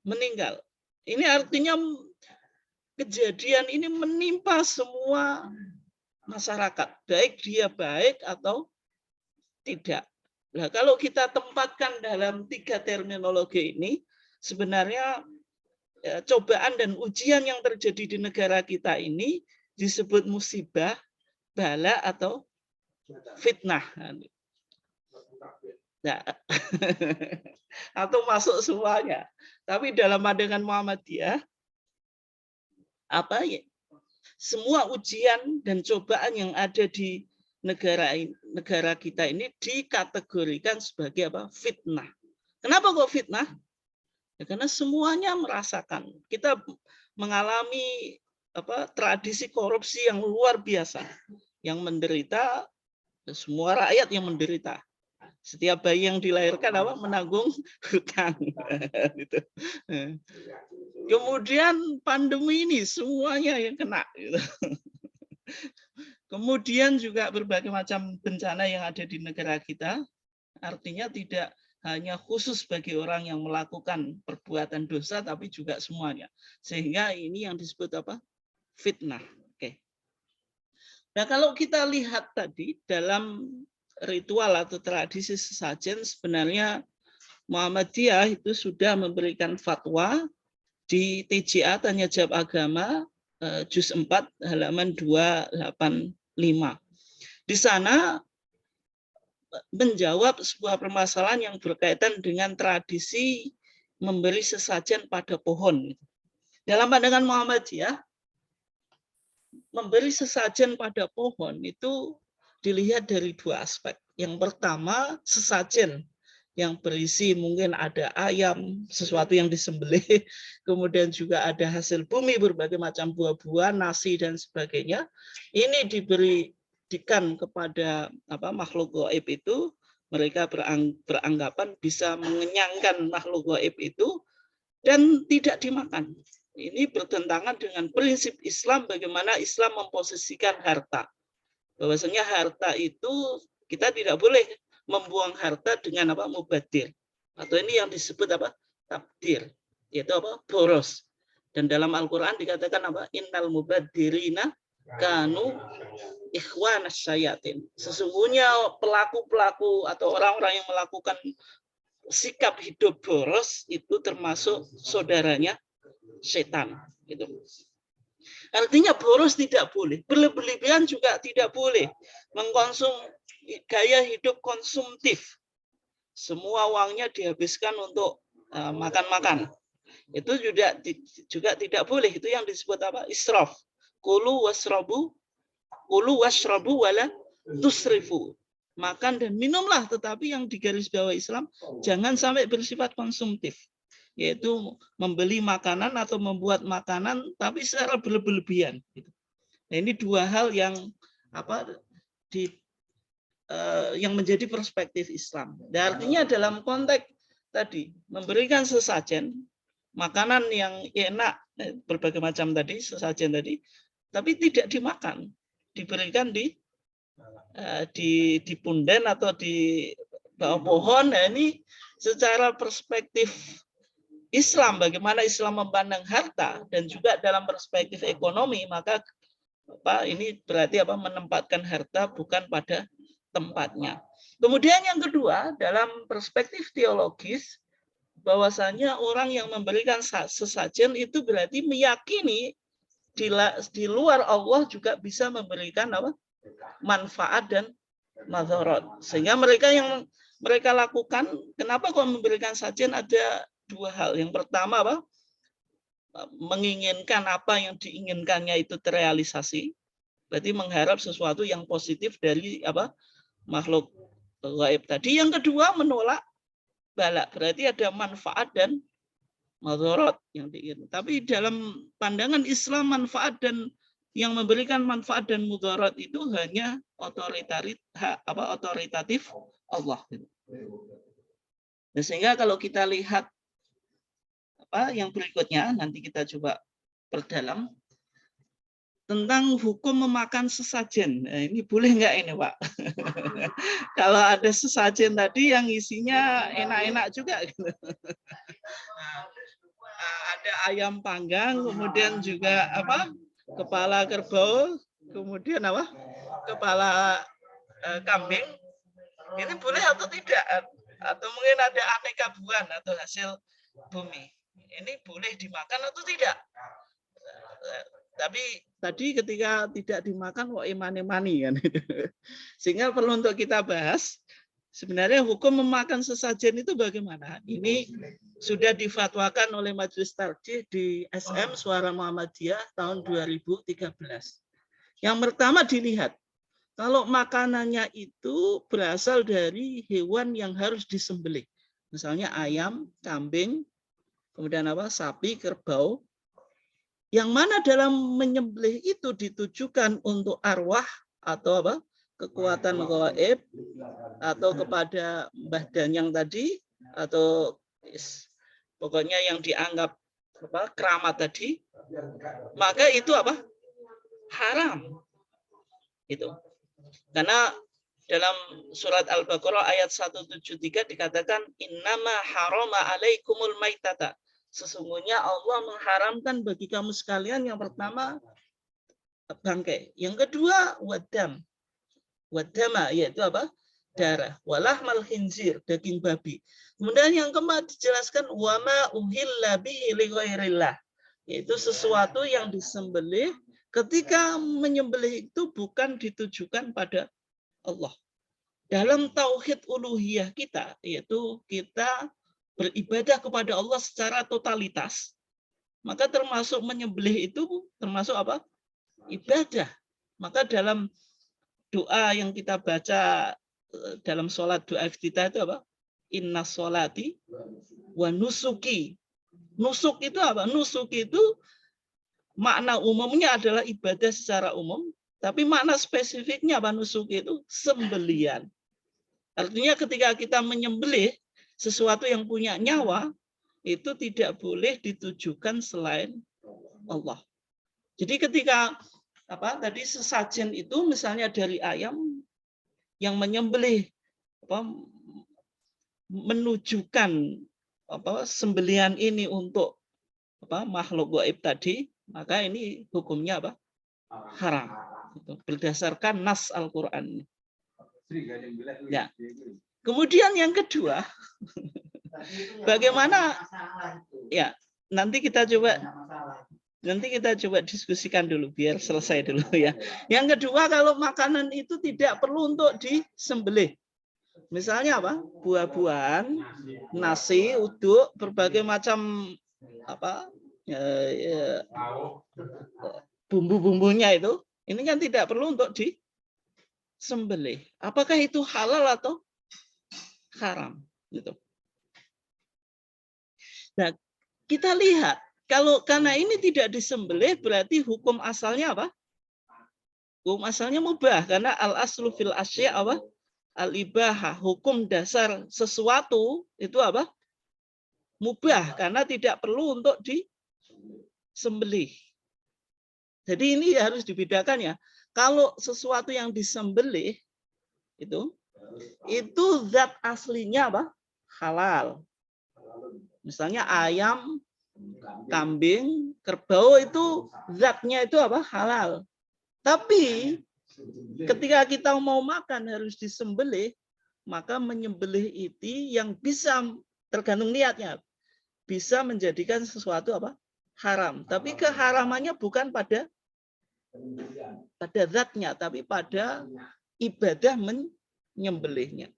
meninggal. Ini artinya kejadian ini menimpa semua masyarakat, baik dia baik atau tidak. Nah, kalau kita tempatkan dalam 3 terminologi ini, sebenarnya cobaan dan ujian yang terjadi di negara kita ini disebut musibah, bala, atau fitnah. Nah, atau masuk semuanya. Tapi dalam pandangan Muhammadiyah, apa ya? Semua ujian dan cobaan yang ada di negara kita ini dikategorikan sebagai apa? Fitnah. Kenapa kok fitnah? Ya, karena semuanya merasakan. Kita mengalami tradisi korupsi yang luar biasa, yang menderita, semua rakyat yang menderita. Setiap bayi yang dilahirkan menanggung hutang. Gitu. Kemudian pandemi ini semuanya yang kena. Gitu. Kemudian juga berbagai macam bencana yang ada di negara kita, artinya tidak hanya khusus bagi orang yang melakukan perbuatan dosa, tapi juga semuanya. Sehingga ini yang disebut apa? Fitnah. Oke. Nah, kalau kita lihat tadi dalam ritual atau tradisi sesajen, sebenarnya Muhammadiyah itu sudah memberikan fatwa di TJA Tanya Jawab Agama juz 4 halaman 285. Di sana menjawab sebuah permasalahan yang berkaitan dengan tradisi memberi sesajen pada pohon. Dalam pandangan Muhammadiyah, memberi sesajen pada pohon itu dilihat dari 2 aspek. Yang pertama, sesajen yang berisi mungkin ada ayam, sesuatu yang disembelih, kemudian juga ada hasil bumi, berbagai macam buah-buahan, nasi, dan sebagainya. Ini diberikan kepada makhluk gaib itu, mereka beranggapan bisa mengenyangkan makhluk gaib itu, dan tidak dimakan. Ini bertentangan dengan prinsip Islam, bagaimana Islam memposisikan harta. Bahwasanya harta itu kita tidak boleh membuang harta dengan mubadir. Atau ini yang disebut tabdir, yaitu boros. Dan dalam Al-Qur'an dikatakan innal mubadirina kanu ikhwanas syayatin. Sesungguhnya pelaku-pelaku atau orang-orang yang melakukan sikap hidup boros itu termasuk saudaranya setan. Gitu. Artinya boros tidak boleh, berlebihan juga tidak boleh, mengkonsum gaya hidup konsumtif. Semua uangnya dihabiskan untuk makan-makan. Itu juga tidak boleh. Itu yang disebut israf. Kulu wasrabu wala tusrifu. Makan dan minumlah, tetapi yang digarisbawahi Islam jangan sampai bersifat konsumtif, yaitu membeli makanan atau membuat makanan tapi secara berlebihan. Nah, ini 2 hal yang yang menjadi perspektif Islam. Dan artinya dalam konteks tadi memberikan sesajen makanan yang enak, berbagai macam tadi sesajen tadi, tapi tidak dimakan, diberikan di punden atau di bawah pohon. Nah, ini secara perspektif Islam, bagaimana Islam memandang harta, dan juga dalam perspektif ekonomi, maka ini berarti menempatkan harta bukan pada tempatnya. Kemudian yang kedua, dalam perspektif teologis, bahwasanya orang yang memberikan sesajen itu berarti meyakini di luar Allah juga bisa memberikan manfaat dan madharat. Sehingga mereka yang mereka lakukan, kenapa kok memberikan sajian, ada 2 hal. Yang pertama menginginkan apa yang diinginkannya itu terrealisasi, berarti mengharap sesuatu yang positif dari makhluk gaib tadi. Yang kedua menolak bala, berarti ada manfaat dan madharat yang diinginkan. Tapi dalam pandangan Islam, manfaat dan yang memberikan manfaat dan mudarat itu hanya otoritatif Allah. Nah, sehingga kalau kita lihat yang berikutnya, nanti kita coba perdalam tentang hukum memakan sesajen. Nah, ini boleh nggak ini, Pak? Kalau ada sesajen tadi yang isinya enak-enak juga. Gitu. Ada ayam panggang, kemudian juga kepala kerbau, kemudian kepala kambing ini boleh atau tidak? Atau mungkin ada aneka buah atau hasil bumi. Ini boleh dimakan atau tidak? Tapi tadi ketika tidak dimakan, wah imani kan. Sehingga perlu untuk kita bahas. Sebenarnya hukum memakan sesajen itu bagaimana? Ini sudah difatwakan oleh Majelis Tarjih di SM Suara Muhammadiyah tahun 2013. Yang pertama dilihat, kalau makanannya itu berasal dari hewan yang harus disembelih. Misalnya ayam, kambing, kemudian sapi, kerbau. Yang mana dalam menyembelih itu ditujukan untuk arwah atau kekuatan gaib atau kepada Mbah Danyang tadi atau pokoknya yang dianggap keramat tadi, maka itu haram. Itu. Karena dalam surat Al-Baqarah ayat 173 dikatakan innama harama alaikumul maitata. Sesungguhnya Allah mengharamkan bagi kamu sekalian yang pertama bangkai, yang kedua wadama yaitu darah, walahmal khinzir daging babi. Kemudian yang keempat dijelaskan wama uhilla bihi li ghairillah, yaitu sesuatu yang disembelih ketika menyembelih itu bukan ditujukan pada Allah. Dalam tauhid uluhiyah kita, yaitu kita beribadah kepada Allah secara totalitas, maka termasuk menyembelih itu termasuk ibadah. Maka dalam doa yang kita baca dalam sholat doa iftitah itu inna sholati wa nusuki. Nusuk itu Nusuk itu makna umumnya adalah ibadah secara umum, tapi makna spesifiknya nusuk itu sembelian. Artinya ketika kita menyembelih sesuatu yang punya nyawa, itu tidak boleh ditujukan selain Allah. Jadi ketika tadi sesajen itu misalnya dari ayam yang menyembelih menunjukkan sembelihan ini untuk makhluk gaib tadi, maka ini hukumnya haram. Berdasarkan nas Al-Qur'an. Ya. Kemudian yang kedua, bagaimana ya, nanti kita coba diskusikan dulu biar selesai dulu ya. Yang kedua, kalau makanan itu tidak perlu untuk disembelih. Misalnya buah-buahan, nasi, uduk, berbagai macam bumbu-bumbunya itu, ini kan tidak perlu untuk disembelih. Apakah itu halal atau haram? Gitu. Nah, kita lihat kalau karena ini tidak disembelih berarti hukum asalnya Hukum asalnya mubah karena al aslu fil asya al ibahah, hukum dasar sesuatu itu mubah karena tidak perlu untuk disembelih. Jadi ini harus dibedakan ya. Kalau sesuatu yang disembelih itu zat aslinya halal. Misalnya ayam, kambing, kerbau itu zatnya itu halal. Tapi ketika kita mau makan harus disembelih, maka menyembelih itu yang bisa tergantung niatnya bisa menjadikan sesuatu haram. Tapi keharamannya bukan pada zatnya, tapi pada ibadah menyembelihnya.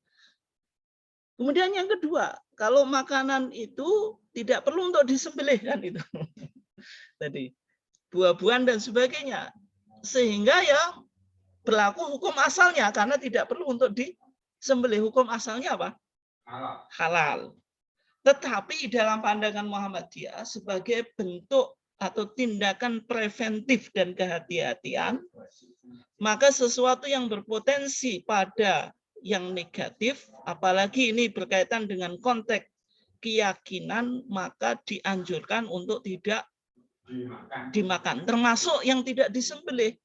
Kemudian yang kedua, kalau makanan itu tidak perlu untuk disembelih kan itu. Tadi buah-buahan dan sebagainya. Sehingga ya berlaku hukum asalnya karena tidak perlu untuk disembelih. Hukum asalnya halal. Tetapi dalam pandangan Muhammadiyah sebagai bentuk atau tindakan preventif dan kehati-hatian, maka sesuatu yang berpotensi pada yang negatif, apalagi ini berkaitan dengan konteks keyakinan, maka dianjurkan untuk tidak dimakan. Termasuk yang tidak disembelih.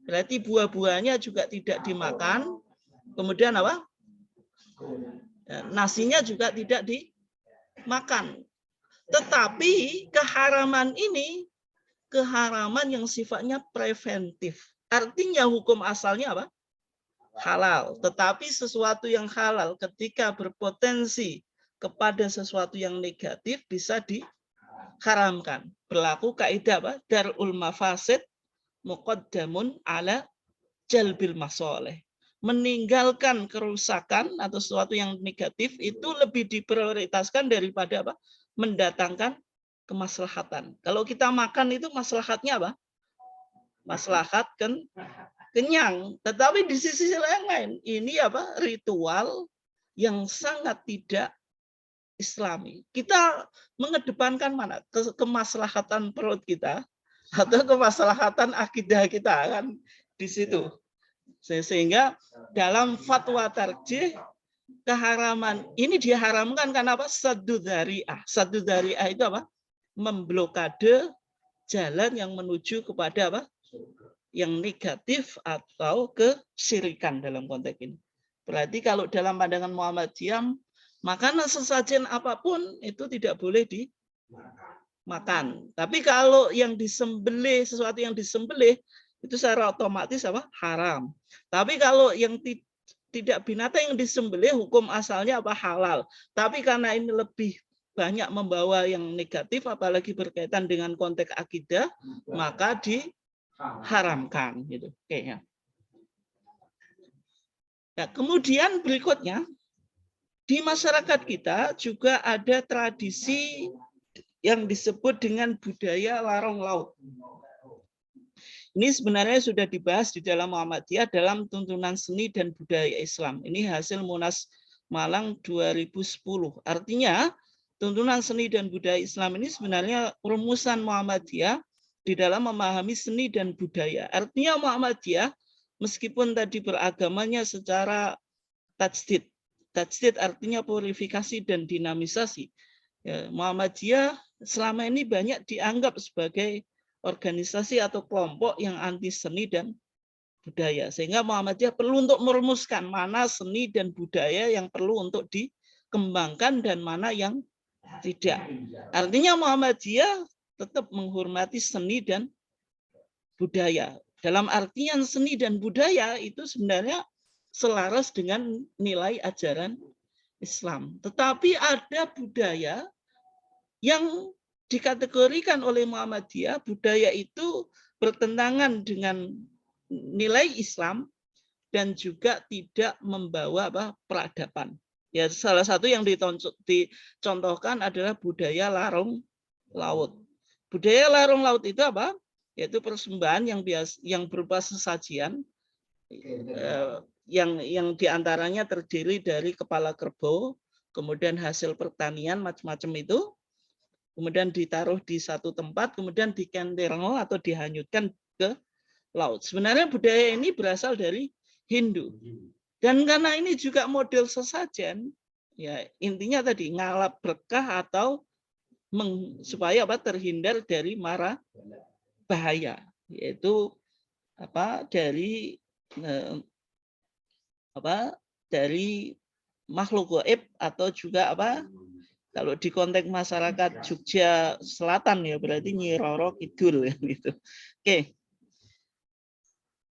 Berarti buah-buahnya juga tidak dimakan. Kemudian nasinya juga tidak dimakan. Tetapi keharaman ini keharaman yang sifatnya preventif. Artinya hukum asalnya halal. Tetapi sesuatu yang halal ketika berpotensi kepada sesuatu yang negatif bisa diharamkan. Berlaku kaidah apa? Darul mafasid muqaddamun ala jalbil masoleh. Meninggalkan kerusakan atau sesuatu yang negatif itu lebih diprioritaskan daripada apa? Mendatangkan kemaslahatan. Kalau kita makan itu maslahatnya apa? Maslahat kenyang. Tetapi di sisi lain ini apa? Ritual yang sangat tidak Islami. Kita mengedepankan mana? Kemaslahatan perut kita atau kemaslahatan akidah kita kan di situ. Sehingga dalam fatwa tarjih keharaman ini diharamkan karena apa? Saddu dzari'ah. Saddu dzari'ah itu apa? Memblokade jalan yang menuju kepada apa? Yang negatif atau kesyirikan dalam konteks ini. Berarti kalau dalam pandangan Muhammadiyah, makanan sesajen apapun itu tidak boleh dimakan. Tapi kalau yang disembelih, sesuatu yang disembelih itu secara otomatis apa? Haram. Tapi kalau yang tidak binatang yang disembelih, hukum asalnya apa? Halal. Tapi karena ini lebih banyak membawa yang negatif, apalagi berkaitan dengan konteks akidah, maka diharamkan. Gitu. Oke, ya. Nah, kemudian berikutnya, di masyarakat kita juga ada tradisi yang disebut dengan budaya larung laut. Ini sebenarnya sudah dibahas di dalam Muhammadiyah dalam tuntunan seni dan budaya Islam. Ini hasil Munas Malang 2010. Artinya, tuntunan seni dan budaya Islam ini sebenarnya rumusan Muhammadiyah di dalam memahami seni dan budaya. Artinya Muhammadiyah, meskipun tadi beragamanya secara tajdid. Tajdid artinya purifikasi dan dinamisasi. Ya, Muhammadiyah selama ini banyak dianggap sebagai organisasi atau kelompok yang anti seni dan budaya. Sehingga Muhammadiyah perlu untuk merumuskan mana seni dan budaya yang perlu untuk dikembangkan dan mana yang tidak. Artinya Muhammadiyah tetap menghormati seni dan budaya. Dalam artian seni dan budaya itu sebenarnya selaras dengan nilai ajaran Islam. Tetapi ada budaya yang dikategorikan oleh Muhammadiyah, budaya itu bertentangan dengan nilai Islam dan juga tidak membawa peradaban. Ya, salah satu yang dicontohkan adalah budaya larung laut. Budaya larung laut itu apa? Yaitu persembahan yang berupa sesajian yang diantaranya terdiri dari kepala kerbau, kemudian hasil pertanian macam-macam itu, kemudian ditaruh di satu tempat, kemudian dikentirno atau dihanyutkan ke laut. Sebenarnya budaya ini berasal dari Hindu. Dan karena ini juga model sesajen, ya intinya tadi ngalap berkah atau supaya terhindar dari mara bahaya, yaitu dari makhluk gaib atau juga kalau di konteks masyarakat Jogja Selatan ya berarti Nyi Roro Kidul gitu. Oke.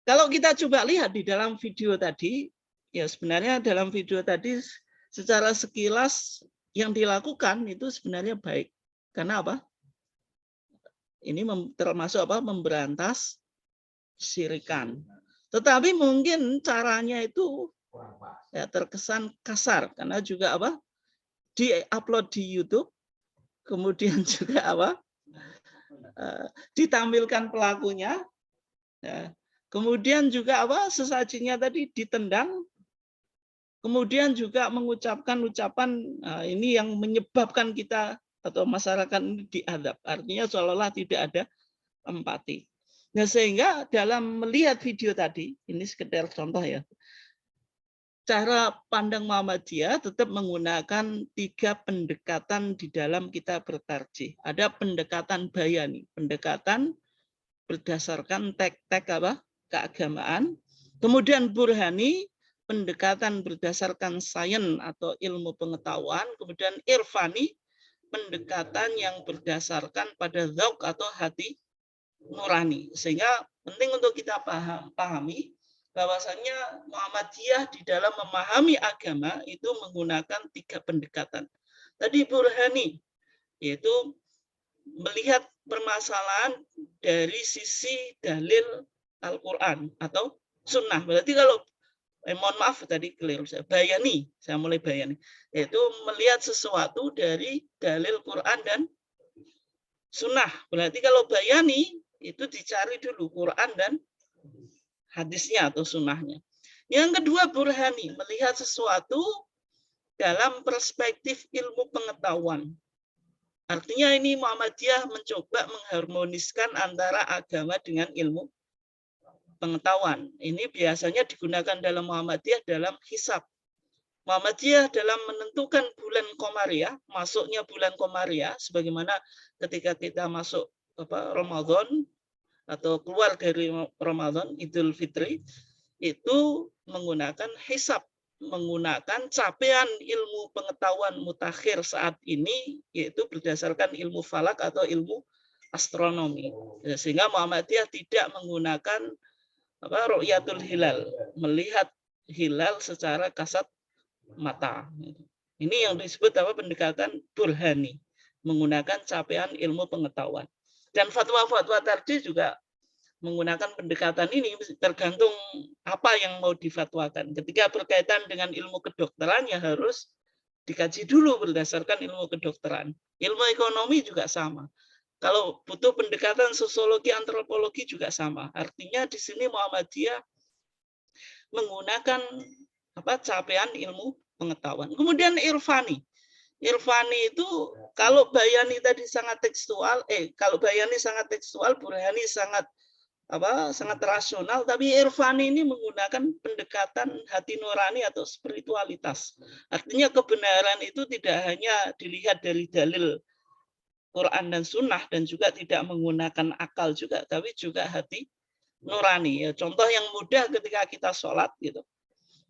Kalau kita coba lihat di dalam video tadi, ya sebenarnya dalam video tadi secara sekilas yang dilakukan itu sebenarnya baik. Karena apa? Ini termasuk memberantas syirikan. Tetapi mungkin caranya itu ya terkesan kasar karena juga di-upload di YouTube, kemudian juga ditampilkan pelakunya, ya. Kemudian juga sesajinya tadi ditendang, kemudian juga mengucapkan ucapan ini yang menyebabkan kita atau masyarakat ini diadab. Artinya seolah-olah tidak ada empati. Nah, sehingga dalam melihat video tadi, ini sekedar contoh ya, cara pandang Muhammadiyah tetap menggunakan 3 pendekatan di dalam kita bertarjih. Ada pendekatan bayani, pendekatan berdasarkan tek-tek keagamaan. Kemudian burhani, pendekatan berdasarkan sains atau ilmu pengetahuan. Kemudian irfani, pendekatan yang berdasarkan pada dzauq atau hati nurani. Sehingga penting untuk kita pahami bahwasanya Muhammadiyah di dalam memahami agama itu menggunakan 3 pendekatan. Tadi burhani, yaitu melihat permasalahan dari sisi dalil Al-Quran atau sunnah. Berarti kalau mohon maaf tadi keliru, saya mulai bayani, yaitu melihat sesuatu dari dalil Quran dan sunnah. Berarti kalau bayani itu dicari dulu Quran dan hadisnya atau sunnahnya. Yang kedua burhani, melihat sesuatu dalam perspektif ilmu pengetahuan. Artinya ini Muhammadiyah mencoba mengharmoniskan antara agama dengan ilmu pengetahuan. Ini biasanya digunakan dalam Muhammadiyah dalam hisab. Muhammadiyah dalam menentukan bulan Komariah, masuknya bulan Komariah, sebagaimana ketika kita masuk Ramadan atau keluar dari Ramadan, Idul Fitri, itu menggunakan hisab, menggunakan capaian ilmu pengetahuan mutakhir saat ini, yaitu berdasarkan ilmu falak atau ilmu astronomi. Sehingga Muhammadiyah tidak menggunakan ru'yatul hilal, melihat hilal secara kasat mata. Ini yang disebut pendekatan burhani, menggunakan capaian ilmu pengetahuan. Dan fatwa-fatwa tadi juga menggunakan pendekatan ini, tergantung apa yang mau difatwakan. Ketika berkaitan dengan ilmu kedokteran, ya harus dikaji dulu berdasarkan ilmu kedokteran. Ilmu ekonomi juga sama. Kalau butuh pendekatan sosiologi, antropologi juga sama. Artinya di sini Muhammadiyah menggunakan capaian ilmu pengetahuan. Kemudian irfani. Irfani itu kalau bayani tadi sangat tekstual, kalau bayani sangat tekstual, burhani sangat rasional, tapi irfani ini menggunakan pendekatan hati nurani atau spiritualitas. Artinya kebenaran itu tidak hanya dilihat dari dalil Quran dan Sunnah, dan juga tidak menggunakan akal juga, tapi juga hati nurani. Ya, contoh yang mudah ketika kita sholat gitu.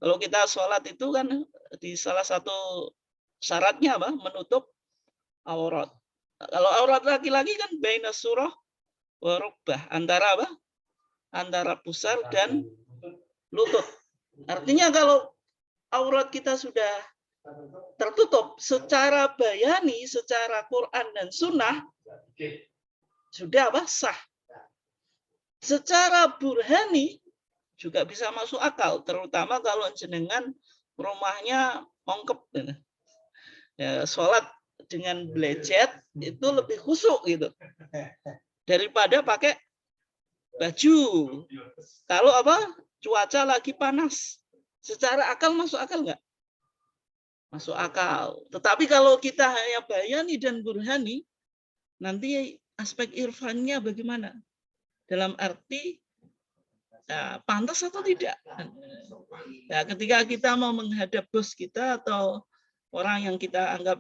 Kalau kita sholat itu kan di salah satu syaratnya menutup aurat. Kalau aurat laki-laki kan baina surah wa rukbah, antara antara pusar dan lutut. Artinya kalau aurat kita sudah tertutup secara bayani, secara Quran dan Sunnah, sudah sah. Secara burhani juga bisa masuk akal, terutama kalau jenengan rumahnya ongkep. Ya, sholat dengan belecet itu lebih khusyuk gitu daripada pakai baju. Kalau cuaca lagi panas, secara akal masuk akal nggak? Masuk akal. Tetapi kalau kita hanya bayani dan burhani, nanti aspek irfannya bagaimana? Dalam arti pantas atau tidak? Ya, ketika kita mau menghadap bos kita atau orang yang kita anggap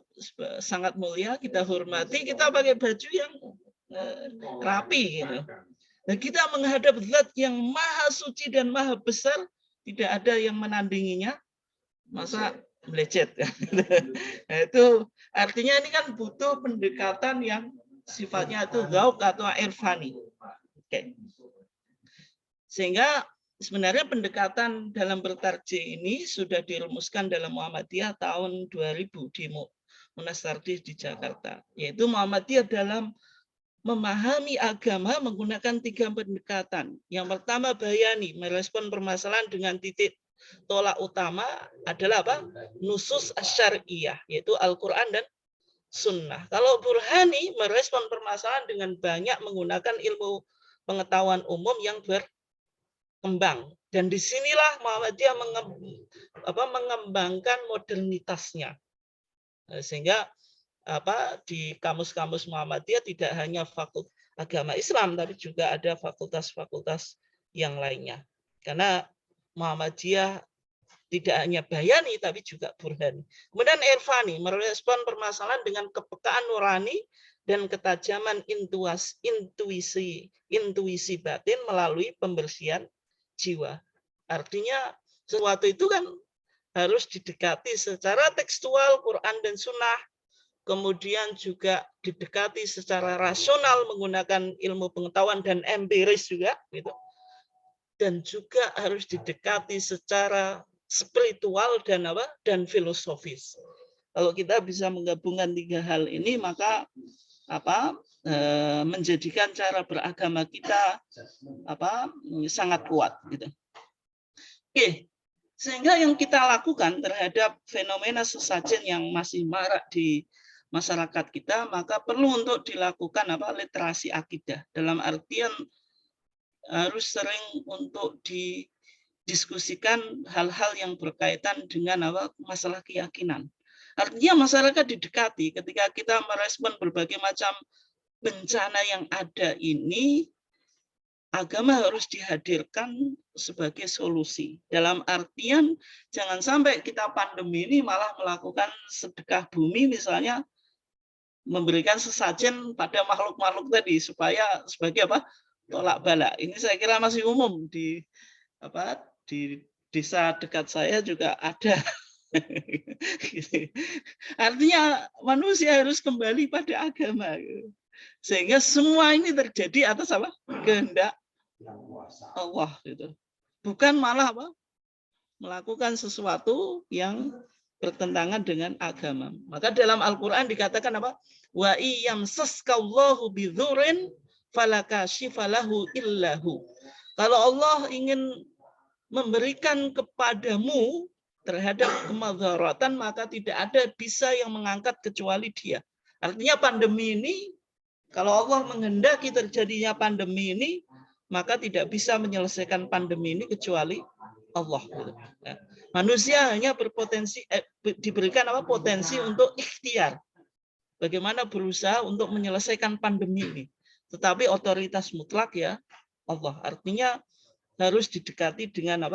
sangat mulia, kita hormati, kita pakai baju yang rapi gitu. Dan kita menghadap zat yang maha suci dan maha besar, tidak ada yang menandinginya, masa melecet. Nah, itu artinya ini kan butuh pendekatan yang sifatnya itu gauk atau irfani. Oke. Sehingga sebenarnya pendekatan dalam bertarjih ini sudah dirumuskan dalam Muhammadiyah tahun 2000 di Munas Tardih di Jakarta. Yaitu Muhammadiyah dalam memahami agama menggunakan 3 pendekatan. Yang pertama bayani, merespon permasalahan dengan titik tolak utama adalah nusus asyariyah, yaitu Al-Quran dan Sunnah. Kalau burhani merespon permasalahan dengan banyak menggunakan ilmu pengetahuan umum yang berkembang. Dan disinilah Muhammadiyah mengembangkan modernitasnya. Sehingga di kamus-kamus Muhammadiyah tidak hanya fakultas agama Islam, tapi juga ada fakultas-fakultas yang lainnya. Karena Muhammadiyah tidak hanya bayani, tapi juga burhani. Kemudian irfani, merespon permasalahan dengan kepekaan nurani dan ketajaman intuisi batin melalui pembersihan jiwa. Artinya sesuatu itu kan harus didekati secara tekstual Quran dan Sunnah, kemudian juga didekati secara rasional menggunakan ilmu pengetahuan dan empiris juga gitu. dan juga harus didekati secara spiritual dan filosofis. Kalau kita bisa menggabungkan 3 hal ini, maka menjadikan cara beragama kita sangat kuat gitu. Oke, sehingga yang kita lakukan terhadap fenomena sesajen yang masih marak di masyarakat kita, maka perlu untuk dilakukan literasi akidah, dalam artian harus sering untuk didiskusikan hal-hal yang berkaitan dengan masalah keyakinan. Artinya masyarakat didekati ketika kita merespon berbagai macam bencana yang ada ini, agama harus dihadirkan sebagai solusi. Dalam artian jangan sampai kita pandemi ini malah melakukan sedekah bumi, misalnya memberikan sesajen pada makhluk-makhluk tadi supaya sebagai tolak bala. Ini saya kira masih umum di desa dekat saya juga ada. Artinya manusia harus kembali pada agama, sehingga semua ini terjadi atas kehendak Allah, gitu. Bukan malah melakukan sesuatu yang bertentangan dengan agama. Maka dalam Al-Quran dikatakan wa iyamsaskallahu bidzurrin fala kashifa lahu illahu. Kalau Allah ingin memberikan kepadamu terhadap kemadharatan, maka tidak ada bisa yang mengangkat kecuali Dia. Artinya pandemi ini, kalau Allah menghendaki terjadinya pandemi ini, maka tidak bisa menyelesaikan pandemi ini kecuali Allah. Manusia hanya berpotensi diberikan potensi untuk ikhtiar, bagaimana berusaha untuk menyelesaikan pandemi ini. Tetapi otoritas mutlak ya Allah. Artinya harus didekati dengan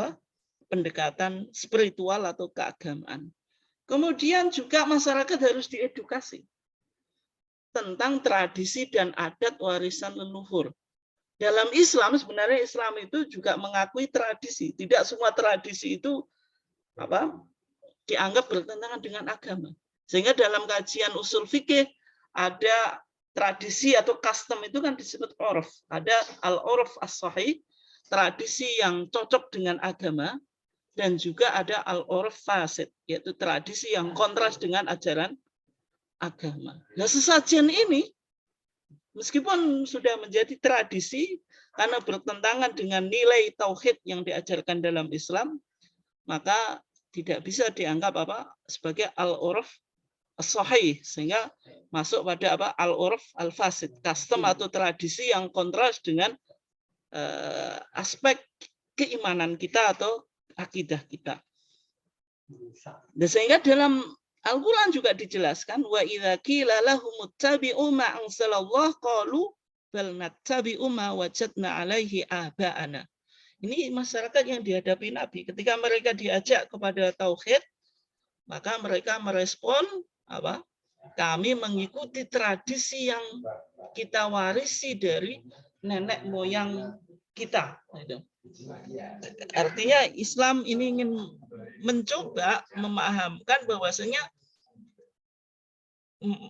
pendekatan spiritual atau keagamaan. Kemudian juga masyarakat harus diedukasi tentang tradisi dan adat warisan leluhur. Dalam Islam, sebenarnya Islam itu juga mengakui tradisi. Tidak semua tradisi itu dianggap bertentangan dengan agama. Sehingga dalam kajian usul fikih ada tradisi atau custom itu kan disebut urf. Ada al-urf as-sahih, tradisi yang cocok dengan agama, dan juga ada al-urf fasid, yaitu tradisi yang kontras dengan ajaran agama. Nah, sesajen ini meskipun sudah menjadi tradisi karena bertentangan dengan nilai tauhid yang diajarkan dalam Islam, maka tidak bisa dianggap sebagai al-urf as-sahih, sehingga masuk pada al-urf al-fasid, custom atau tradisi yang kontras dengan aspek keimanan kita atau akidah kita. Dan sehingga dalam Al-Quran juga dijelaskan wa idza qila lahum ittabi'u ma anzalallah qalu bal nattabi'u ma wajadna 'alaihi aba'ana. Ini masyarakat yang dihadapi Nabi ketika mereka diajak kepada tauhid, maka mereka merespon kami mengikuti tradisi yang kita warisi dari nenek moyang kita. Artinya Islam ini ingin mencoba memahamkan bahwasanya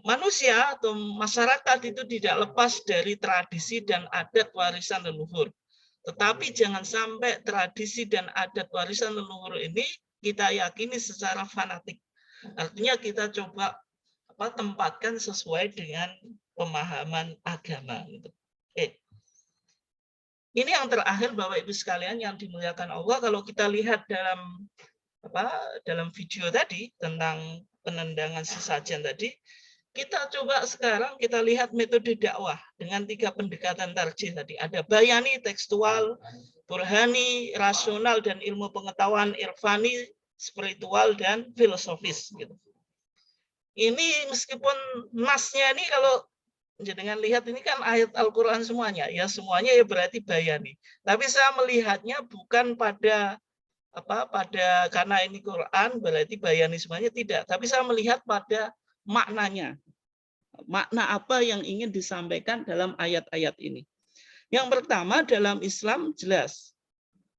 manusia atau masyarakat itu tidak lepas dari tradisi dan adat warisan leluhur. Tetapi jangan sampai tradisi dan adat warisan leluhur ini kita yakini secara fanatik. Artinya kita coba tempatkan sesuai dengan pemahaman agama. Ini yang terakhir Bapak Ibu sekalian yang dimuliakan Allah, kalau kita lihat dalam video tadi tentang penendangan sesajen tadi, kita coba sekarang kita lihat metode dakwah dengan 3 pendekatan tarjih tadi. Ada bayani, tekstual, burhani, rasional, dan ilmu pengetahuan irfani, spiritual, dan filosofis. Gitu. Ini meskipun nasnya ini kalau dengan lihat ini kan ayat Al-Quran semuanya, ya semuanya ya berarti bayani. Tapi saya melihatnya bukan pada karena ini Quran berarti bayani semuanya, tidak. Tapi saya melihat pada maknanya. Makna apa yang ingin disampaikan dalam ayat-ayat ini. Yang pertama dalam Islam jelas.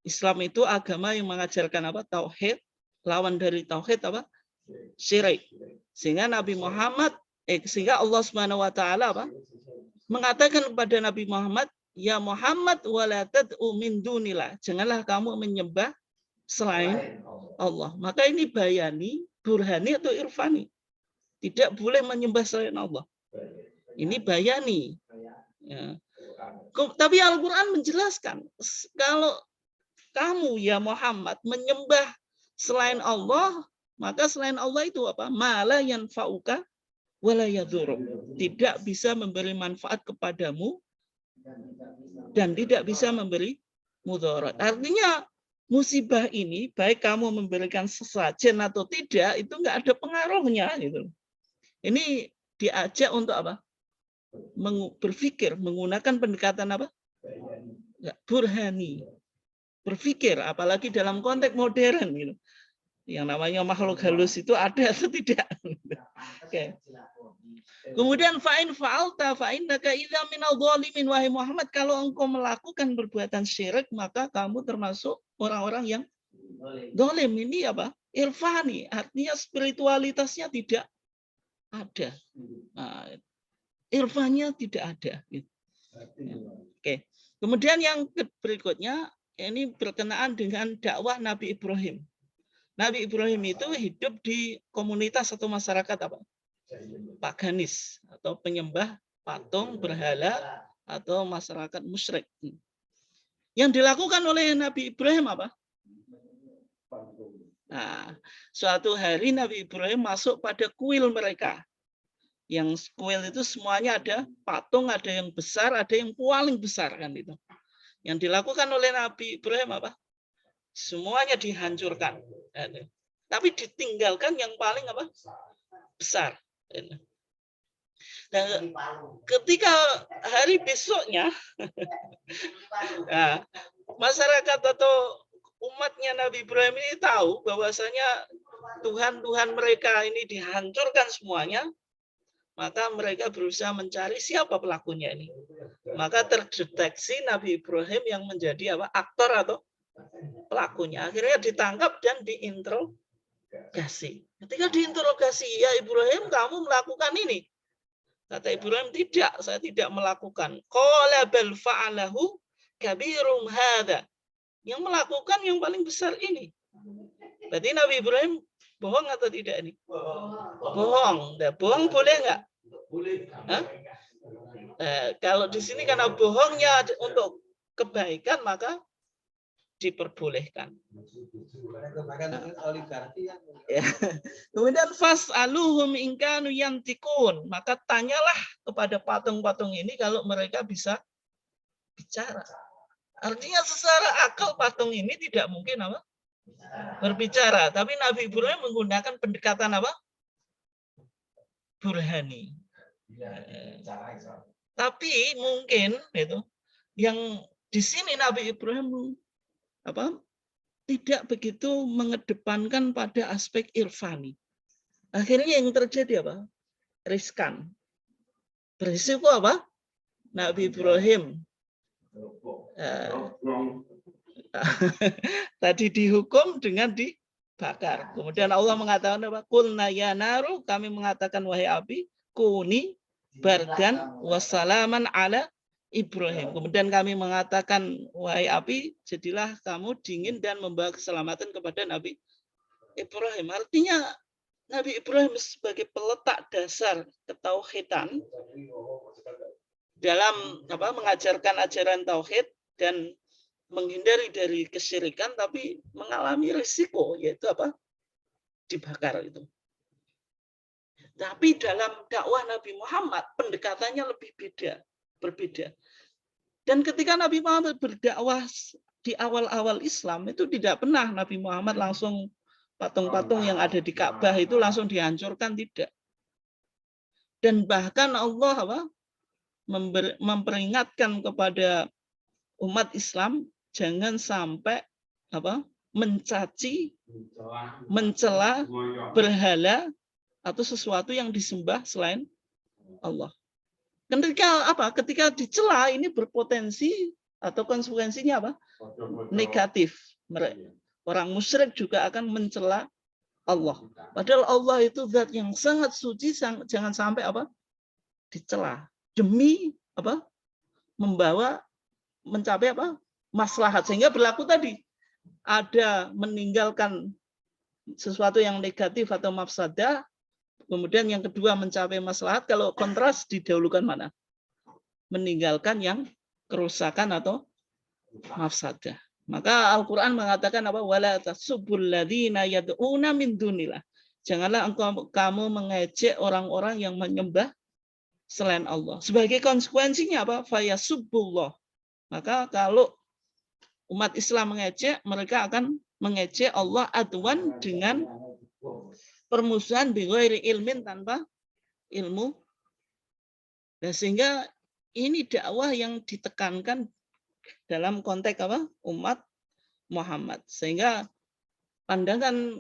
Islam itu agama yang mengajarkan tauhid, lawan dari tauhid syirik. Sehingga Nabi Muhammad sehingga Allah Subhanahu wa taala mengatakan kepada Nabi Muhammad, ya Muhammad wala tad'u min dunillah. Janganlah kamu menyembah selain Allah. Maka ini bayani, burhani atau irfani. Tidak boleh menyembah selain Allah. Ini bayani. Ya. Tapi Al-Quran menjelaskan, kalau kamu ya Muhammad menyembah selain Allah, maka selain Allah itu apa? Mala yanfa'uka wala yadhuruk. Tidak bisa memberi manfaat kepadamu dan tidak bisa memberi mudarat. Artinya musibah ini, baik kamu memberikan sesajen atau tidak, itu nggak ada pengaruhnya. Gitu. Ini diajak untuk apa? Berpikir, menggunakan pendekatan apa? Burhani. Berpikir, apalagi dalam konteks modern. Gitu. Yang namanya makhluk halus itu ada atau tidak? Oke. Kemudian fa'in fa'alta fa'innaka idza minal dzalimin, wahai Muhammad, kalau engkau melakukan perbuatan syirik maka kamu termasuk orang-orang yang zalim. Ini apa? Irfani, artinya spiritualitasnya tidak ada. Nah, irfannya tidak ada. Oke. Kemudian yang berikutnya ini berkenaan dengan dakwah Nabi Ibrahim. Nabi Ibrahim itu hidup di komunitas atau masyarakat apa? Paganis atau penyembah patung, berhala atau masyarakat musyrik. Yang dilakukan oleh Nabi Ibrahim apa? Nah, suatu hari Nabi Ibrahim masuk pada kuil mereka. Yang kuil itu semuanya ada patung, ada yang besar, ada yang paling besar kan itu. Yang dilakukan oleh Nabi Ibrahim apa? Semuanya dihancurkan. Tapi ditinggalkan yang paling apa? Besar. Nah, ketika hari besoknya nah, masyarakat atau umatnya Nabi Ibrahim ini tahu bahwasanya Tuhan mereka ini dihancurkan semuanya, maka mereka berusaha mencari siapa pelakunya ini. Maka terdeteksi Nabi Ibrahim yang menjadi apa? Aktor atau pelakunya. Akhirnya ditangkap dan diinterogasi. Ketika diinterogasi, ya Ibrahim, kamu melakukan ini. Kata Ibrahim, tidak, saya tidak melakukan. Qala bal fa'alahu kabirum hadza. Yang melakukan yang paling besar ini. Berarti Nabi Ibrahim bohong atau tidak ini? Bohong. Nah, bohong boleh nggak? Boleh. Kalau di sini karena bohongnya untuk kebaikan, maka diperbolehkan. Ya. Kemudian fas'aluhum in kanu yantikun, maka tanyalah kepada patung-patung ini kalau mereka bisa bicara. Artinya secara akal patung ini tidak mungkin apa? Berbicara, tapi Nabi Ibrahim menggunakan pendekatan apa? Burhani. Tapi mungkin itu yang di sini Nabi Ibrahim apa? Tidak begitu mengedepankan pada aspek irfani. Akhirnya yang terjadi apa? Riskan. Berisiko apa? Nabi Ibrahim tadi dihukum dengan dibakar. Kemudian Allah mengatakan apa? Qulna ya naru, kami mengatakan wahai api, kuni bardan wassalaman ala Ibrahim. Kemudian kami mengatakan wahai api, jadilah kamu dingin dan membawa keselamatan kepada Nabi Ibrahim. Artinya Nabi Ibrahim sebagai peletak dasar ketauhidan dalam apa? Mengajarkan ajaran tauhid dan menghindari dari kesyirikan, tapi mengalami risiko yaitu apa? Dibakar itu. Tapi dalam dakwah Nabi Muhammad pendekatannya lebih berbeda. Dan ketika Nabi Muhammad berdakwah di awal-awal Islam itu tidak pernah Nabi Muhammad langsung patung-patung yang ada di Ka'bah itu langsung dihancurkan, tidak. Dan bahkan Allah apa? Memperingatkan kepada umat Islam jangan sampai apa? Mencaci, mencela berhala atau sesuatu yang disembah selain Allah. Ketika apa? Ketika dicela ini berpotensi atau konsekuensinya apa? Negatif. Orang musyrik juga akan mencela Allah. Padahal Allah itu zat yang sangat suci, jangan sampai apa? Dicela demi apa? Membawa mencapai apa? Maslahat, sehingga berlaku tadi ada meninggalkan sesuatu yang negatif atau mafsadah, kemudian yang kedua mencapai maslahat. Kalau kontras didahulukan mana? Meninggalkan yang kerusakan atau mafsadah. Maka Al-Quran mengatakan apa? Wala tasubbul ladzina yad'una min dunillah. Janganlah kamu mengejek orang-orang yang menyembah selain Allah. Sebagai konsekuensinya apa? Fayasubbullah. Maka kalau umat Islam mengejek, mereka akan mengejek Allah adwan dengan permusuhan bighairi ilmin, tanpa ilmu. Dan sehingga ini dakwah yang ditekankan dalam konteks apa? Umat Muhammad. Sehingga pandangan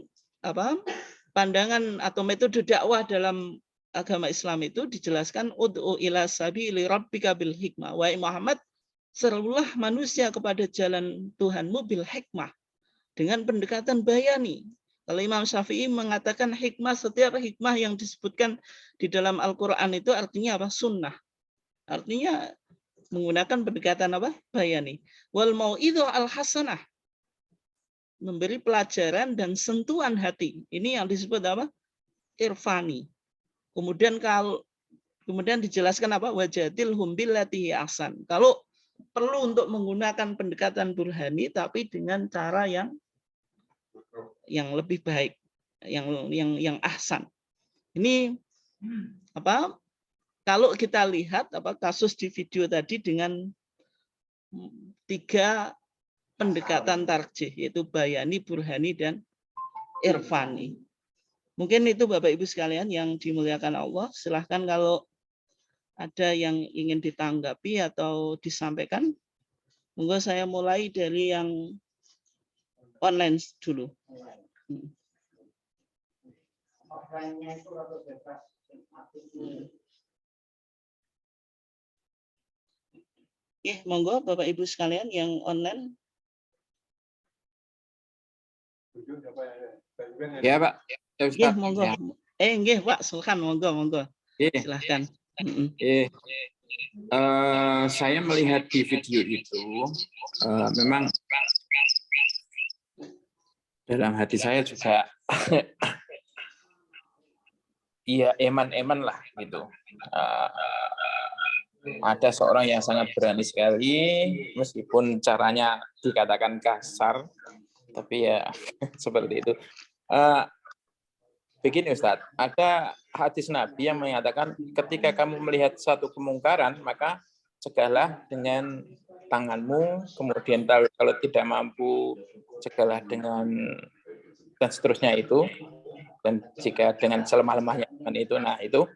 atau metode dakwah dalam agama Islam itu dijelaskan ud'u ila sabili rabbika bil hikmah. Wahai Muhammad, serulah manusia kepada jalan Tuhanmu bil hikmah, dengan pendekatan bayani. Kalau Imam Syafi'i mengatakan hikmah, setiap hikmah yang disebutkan di dalam Al-Quran itu artinya apa? Sunnah. Artinya menggunakan pendekatan apa? Bayani. Wal mau'idhah al-hasanah, memberi pelajaran dan sentuhan hati. Ini yang disebut apa? Irfani. Kemudian dijelaskan apa? Wajadilhum billati ahsan. Kalau perlu untuk menggunakan pendekatan burhani, tapi dengan cara yang lebih baik, yang ahsan. Ini apa? Kalau kita lihat apa kasus di video tadi dengan 3 pendekatan tarjih, yaitu bayani, burhani, dan irfani. Mungkin itu Bapak Ibu sekalian yang dimuliakan Allah. Silahkan kalau ada yang ingin ditanggapi atau disampaikan. Monggo saya mulai dari yang online dulu. Offline-nya itu atau bebas. Monggo Bapak Ibu sekalian yang online. Ya, Pak. Ya, Ustaz. Monggo. Ya. Nggih, Pak, silakan monggo. Silahkan. Saya melihat di video itu memang dalam hati saya juga iya eman-eman lah gitu. Ada seorang yang sangat berani sekali, meskipun caranya dikatakan kasar, tapi ya seperti itu. Begini Ustadz, ada hadis Nabi yang mengatakan ketika kamu melihat satu kemungkaran, maka cegahlah dengan tanganmu, kemudian kalau tidak mampu, cegahlah dengan dan seterusnya itu. Dan jika dengan selemah-lemahnya itu, nah itu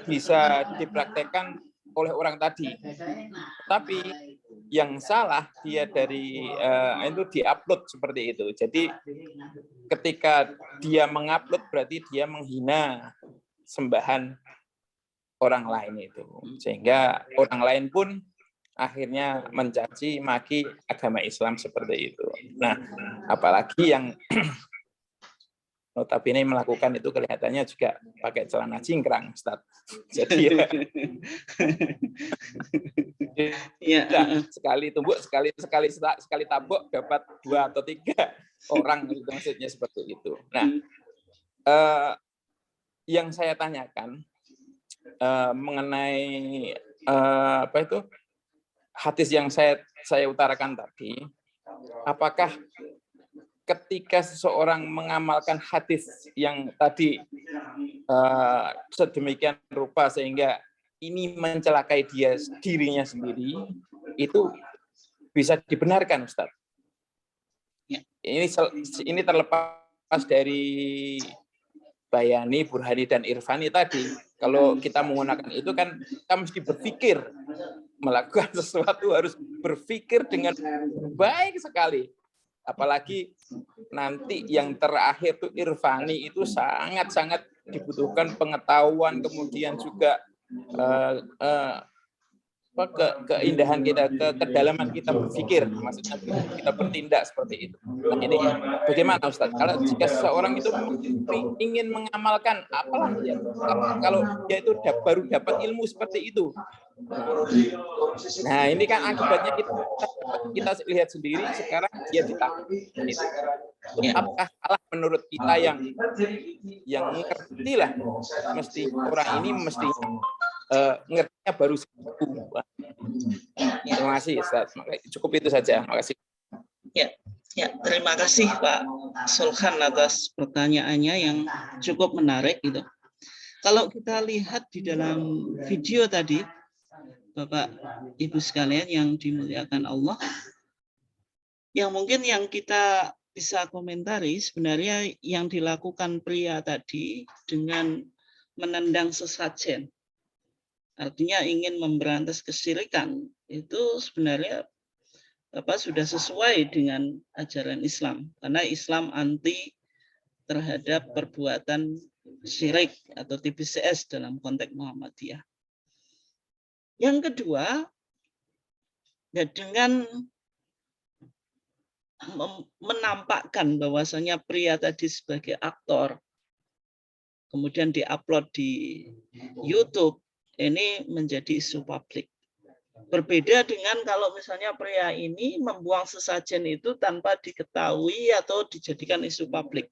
bisa dipraktekkan oleh orang tadi. Tapi yang salah dia dari itu diupload seperti itu. Jadi ketika dia mengupload berarti dia menghina sembahan orang lain itu. Sehingga orang lain pun akhirnya mencaci maki agama Islam seperti itu. Nah, apalagi yang notabene melakukan itu kelihatannya juga pakai celana cingkrang, Ustaz. Jadi sekali tumbuk, sekali tabuk dapat 2 atau 3 orang, itu maksudnya seperti itu. Nah, yang saya tanyakan mengenai hadis yang saya utarakan tadi, apakah ketika seseorang mengamalkan hadis yang tadi sedemikian rupa sehingga ini mencelakai dirinya sendiri, itu bisa dibenarkan, Ustaz? Ini terlepas dari bayani, burhani, dan irfani tadi. Kalau kita menggunakan itu kan kita mesti berpikir, melakukan sesuatu harus berpikir dengan baik sekali. Apalagi nanti yang terakhir tuh irfani itu sangat-sangat dibutuhkan pengetahuan, kemudian juga keindahan kita, kedalaman kita berpikir, maksudnya kita bertindak seperti itu. Nah, ini bagaimana Ustaz? Kalau jika seseorang itu ingin mengamalkan apalah ya, kalau dia itu baru dapat ilmu seperti itu. Nah, ini kan akibatnya kita lihat sendiri sekarang dia ditangkap. Apakah salah menurut kita yang ngerti lah, mesti orang ini mesti ngertinya baru satu. Terima kasih Ustaz. Cukup itu saja. Terima kasih. Ya, terima kasih Pak Sulhan atas pertanyaannya yang cukup menarik gitu. Kalau kita lihat di dalam video tadi, Bapak Ibu sekalian yang dimuliakan Allah, yang mungkin yang kita bisa komentari sebenarnya yang dilakukan pria tadi dengan menendang sesajen, artinya ingin memberantas kesyirikan, itu sebenarnya sudah sesuai dengan ajaran Islam, karena Islam anti terhadap perbuatan syirik atau TBCS dalam konteks Muhammadiyah. Yang kedua, ya dengan menampakkan bahwasanya pria tadi sebagai aktor, kemudian diupload di YouTube, ini menjadi isu publik. Berbeda dengan kalau misalnya pria ini membuang sesajen itu tanpa diketahui atau dijadikan isu publik.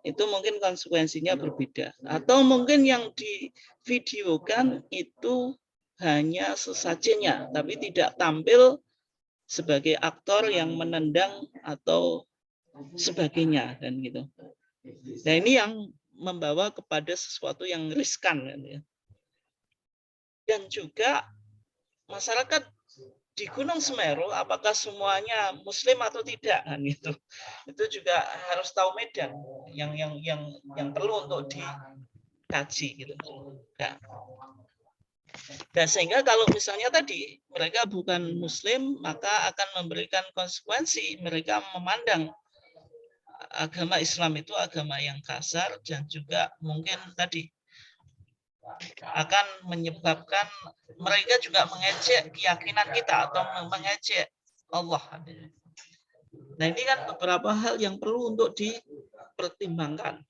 Itu mungkin konsekuensinya berbeda. Atau mungkin yang divideokan itu hanya sesajennya, tapi tidak tampil sebagai aktor yang menendang atau sebagainya, dan gitu. Nah, ini yang membawa kepada sesuatu yang riskan, kan, ya. Dan juga masyarakat di Gunung Semeru, apakah semuanya Muslim atau tidak, kan, gitu. Itu juga harus tahu medan yang perlu untuk dikaji, gitu. Nah. Dan sehingga kalau misalnya tadi mereka bukan Muslim, maka akan memberikan konsekuensi. Mereka memandang agama Islam itu agama yang kasar, dan juga mungkin tadi akan menyebabkan mereka juga mengejek keyakinan kita atau mengejek Allah. Nah, ini kan beberapa hal yang perlu untuk dipertimbangkan.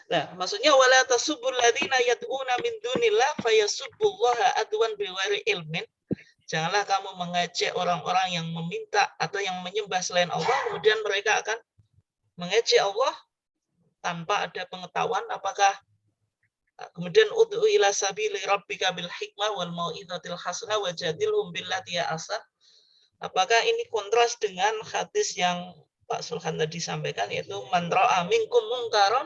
Nah, maksudnya wala tasubbul ladzina yad'una min dunillah fayasubbullaha adwan bighairi ilmin. Janganlah kamu mengejek orang-orang yang meminta atau yang menyembah selain Allah, kemudian mereka akan mengejek Allah tanpa ada pengetahuan. Apakah kemudian ud'u ila sabili rabbika bil hikmah wal mau'izatil hasanah wajadilhum billati ahsan. Apakah ini kontras dengan hadis yang Pak Sulhan tadi sampaikan, yaitu man ra'a minkum mungkaran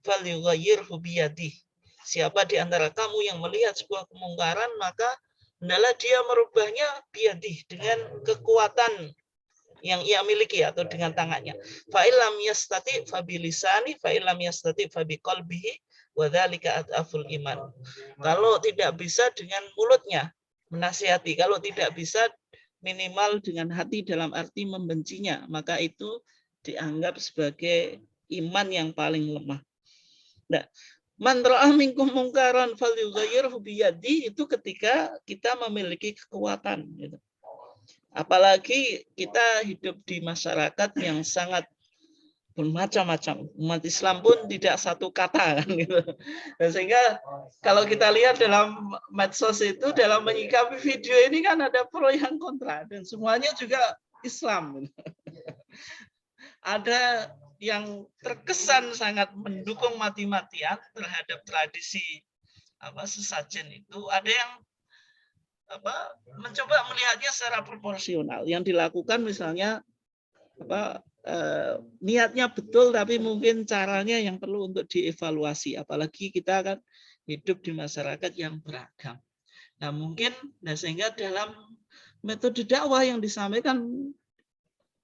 falyughayyirhu biyadihi. Siapa di antara kamu yang melihat sebuah kemungkaran, maka hendaklah dia merubahnya biyadihi, dengan kekuatan yang ia miliki atau dengan tangannya. Fa illam yastati fa bilisani, fa illam yastati fa biqalbihi wa dzalika adaful iman. Kalau tidak bisa dengan mulutnya menasihati, kalau tidak bisa minimal dengan hati dalam arti membencinya, maka itu dianggap sebagai iman yang paling lemah. Nah, man ra'a minkum mungkaran falyughayyirhu biyadihi, itu ketika kita memiliki kekuatan, gitu. Apalagi kita hidup di masyarakat yang sangat bermacam-macam. Umat Islam pun tidak satu kata, kan, gitu. Dan sehingga kalau kita lihat dalam medsos itu, dalam menyikapi video ini kan ada pro yang kontra, dan semuanya juga Islam, gitu. Ada yang terkesan sangat mendukung mati-matian terhadap tradisi sesajen itu, ada yang mencoba melihatnya secara proporsional. Yang dilakukan misalnya niatnya betul, tapi mungkin caranya yang perlu untuk dievaluasi. Apalagi kita kan hidup di masyarakat yang beragam. Nah, mungkin sehingga dalam metode dakwah yang disampaikan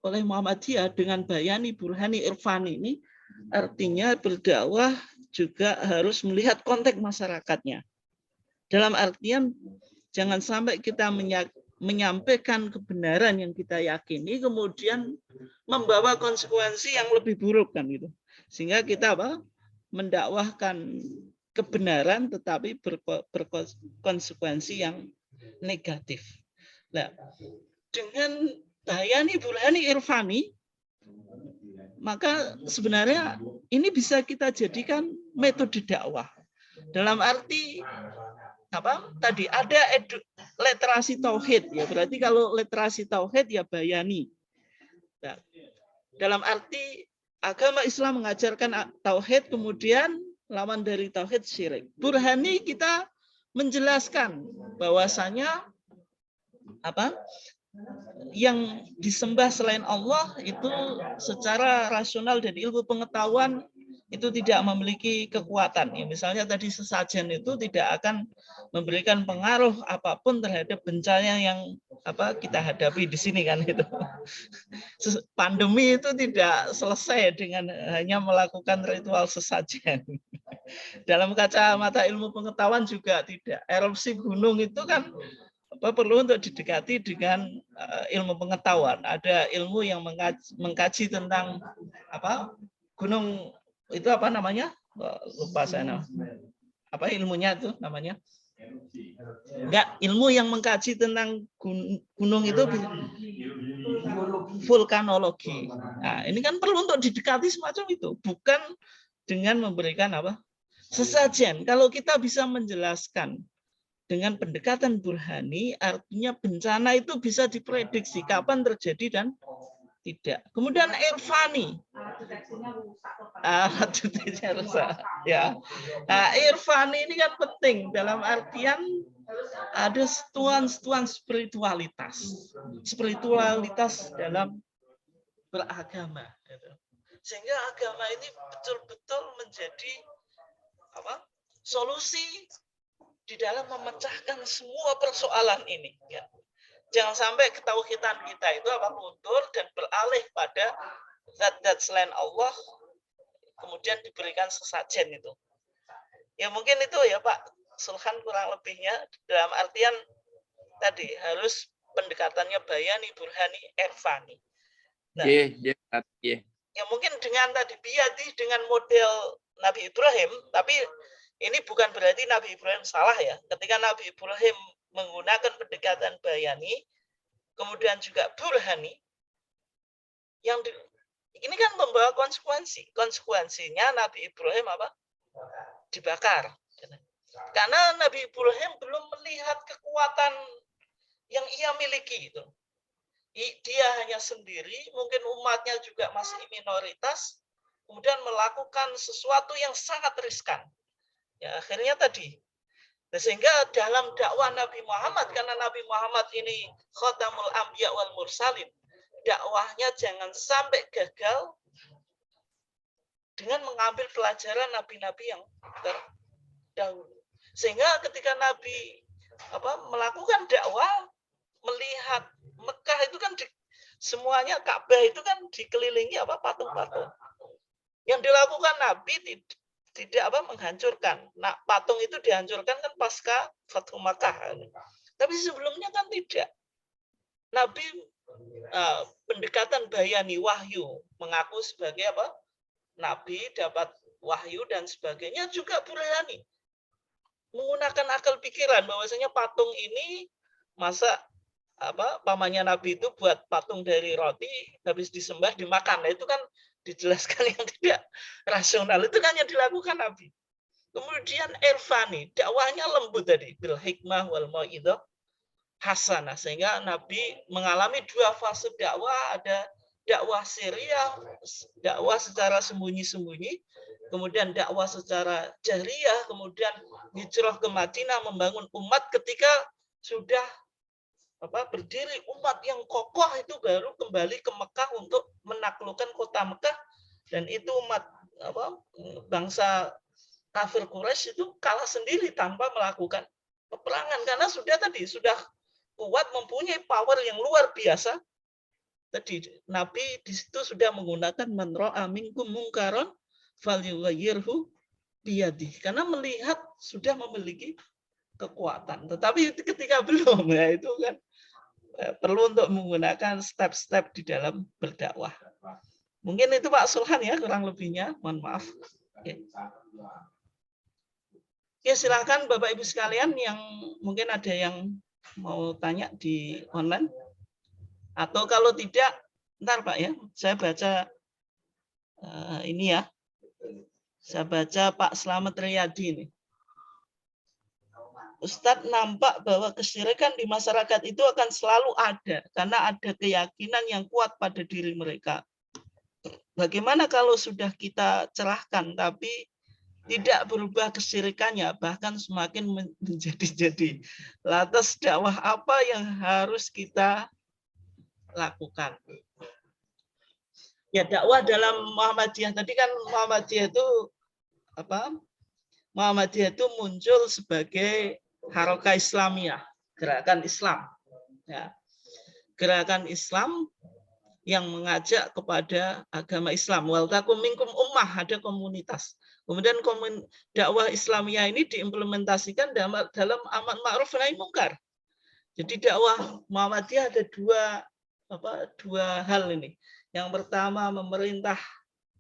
oleh Muhammadiyah dengan bayani, burhani, irfani ini, artinya berdakwah juga harus melihat konteks masyarakatnya. Dalam artian jangan sampai kita menyampaikan kebenaran yang kita yakini, kemudian membawa konsekuensi yang lebih buruk, kan, gitu. Sehingga kita mendakwahkan kebenaran tetapi berkonsekuensi yang negatif. Nah, dengan bayani, burhani, irfani, maka sebenarnya ini bisa kita jadikan metode dakwah. Dalam arti apa? Tadi ada literasi tauhid, ya berarti kalau literasi tauhid ya bayani. Nah, dalam arti agama Islam mengajarkan tauhid, kemudian lawan dari tauhid syirik. Burhani kita menjelaskan bahwasanya apa? Yang disembah selain Allah itu secara rasional dan ilmu pengetahuan itu tidak memiliki kekuatan. Ya, misalnya tadi sesajen itu tidak akan memberikan pengaruh apapun terhadap bencana yang kita hadapi di sini kan itu. Pandemi itu tidak selesai dengan hanya melakukan ritual sesajen. Dalam kacamata ilmu pengetahuan juga tidak. Erupsi gunung itu kan perlu untuk didekati dengan ilmu pengetahuan. Ada ilmu yang mengkaji tentang gunung itu apa namanya? Lupa saya. Apa ilmunya itu namanya? Enggak, ilmu yang mengkaji tentang gunung itu vulkanologi. Nah, ini kan perlu untuk didekati semacam itu, bukan dengan memberikan sesajen. Kalau kita bisa menjelaskan dengan pendekatan burhani, artinya bencana itu bisa diprediksi kapan terjadi dan tidak. Kemudian irfani, detektornya rusak. Ya, nah, irfani ini kan penting dalam artian ada setuan spiritualitas dalam beragama. Sehingga agama ini betul-betul menjadi solusi di dalam memecahkan semua persoalan ini. Ya. Jangan sampai ketauhidan kita itu luntur dan beralih pada zat-zat selain Allah, kemudian diberikan sesajen itu. Ya mungkin itu ya Pak Sulhan kurang lebihnya, dalam artian tadi harus pendekatannya bayani, burhani, irfani. Nah, ya mungkin dengan tadi biyadi dengan model Nabi Ibrahim, tapi ini bukan berarti Nabi Ibrahim salah ya. Ketika Nabi Ibrahim menggunakan pendekatan bayani, kemudian juga burhani, ini kan membawa konsekuensi. Konsekuensinya Nabi Ibrahim dibakar. Karena Nabi Ibrahim belum melihat kekuatan yang ia miliki itu. Dia hanya sendiri, mungkin umatnya juga masih minoritas, kemudian melakukan sesuatu yang sangat riskan. Ya, akhirnya tadi. Sehingga dalam dakwah Nabi Muhammad, karena Nabi Muhammad ini khatamul anbiya wal mursalin, dakwahnya jangan sampai gagal dengan mengambil pelajaran nabi-nabi yang terdahulu. Sehingga ketika Nabi melakukan dakwah, melihat Mekah itu kan semuanya Ka'bah itu kan dikelilingi patung-patung. Yang dilakukan Nabi tidak menghancurkan. Nah, patung itu dihancurkan kan pasca Fathu Makkah. Tapi sebelumnya kan tidak. Nabi pendekatan bayani wahyu, mengaku sebagai Nabi dapat wahyu dan sebagainya, juga burhani. Menggunakan akal pikiran bahwasanya patung ini masa pamannya Nabi itu buat patung dari roti, habis disembah dimakan. Nah, itu kan dijelaskan yang tidak rasional, itu kan yang dilakukan Nabi. Kemudian irfani, dakwahnya lembut tadi, bil hikmah wal mau'idhah hasanah, sehingga Nabi mengalami dua fase dakwah, ada dakwah siriyah, dakwah secara sembunyi-sembunyi, kemudian dakwah secara jahriyah, kemudian hijrah ke Madinah membangun umat. Ketika sudah berdiri umat yang kokoh, itu baru kembali ke Mekah untuk menaklukkan kota Mekah, dan itu umat bangsa kafir Quraisy itu kalah sendiri tanpa melakukan peperangan, karena sudah kuat, mempunyai power yang luar biasa. Tadi Nabi di situ sudah menggunakan man ra'a minkum mungkaron falyughayyirhu biyadihi, karena melihat sudah memiliki kekuatan. Tetapi ketika belum, ya itu kan perlu untuk menggunakan step-step di dalam berdakwah. Mungkin itu Pak Sulhan ya kurang lebihnya. Mohon maaf. Ya silakan Bapak Ibu sekalian yang mungkin ada yang mau tanya di online? Atau kalau tidak, ntar Pak ya, saya baca ini ya. Saya baca Pak Slamet Riyadi ini. Ustadz nampak bahwa kesyirikan di masyarakat itu akan selalu ada karena ada keyakinan yang kuat pada diri mereka. Bagaimana kalau sudah kita cerahkan tapi tidak berubah kesyirikannya, bahkan semakin menjadi-jadi. Lantas dakwah apa yang harus kita lakukan? Ya, dakwah dalam Muhammadiyah tadi kan Muhammadiyah itu apa? Muhammadiyah itu muncul sebagai Harakah Islamiyah, gerakan Islam. Ya. Gerakan Islam yang mengajak kepada agama Islam. Wal takum minkum ummah, ada komunitas. Kemudian dakwah Islamiyah ini diimplementasikan dalam amar ma'ruf nahi mungkar. Jadi dakwah Muhammadiyah ada dua hal ini. Yang pertama memerintah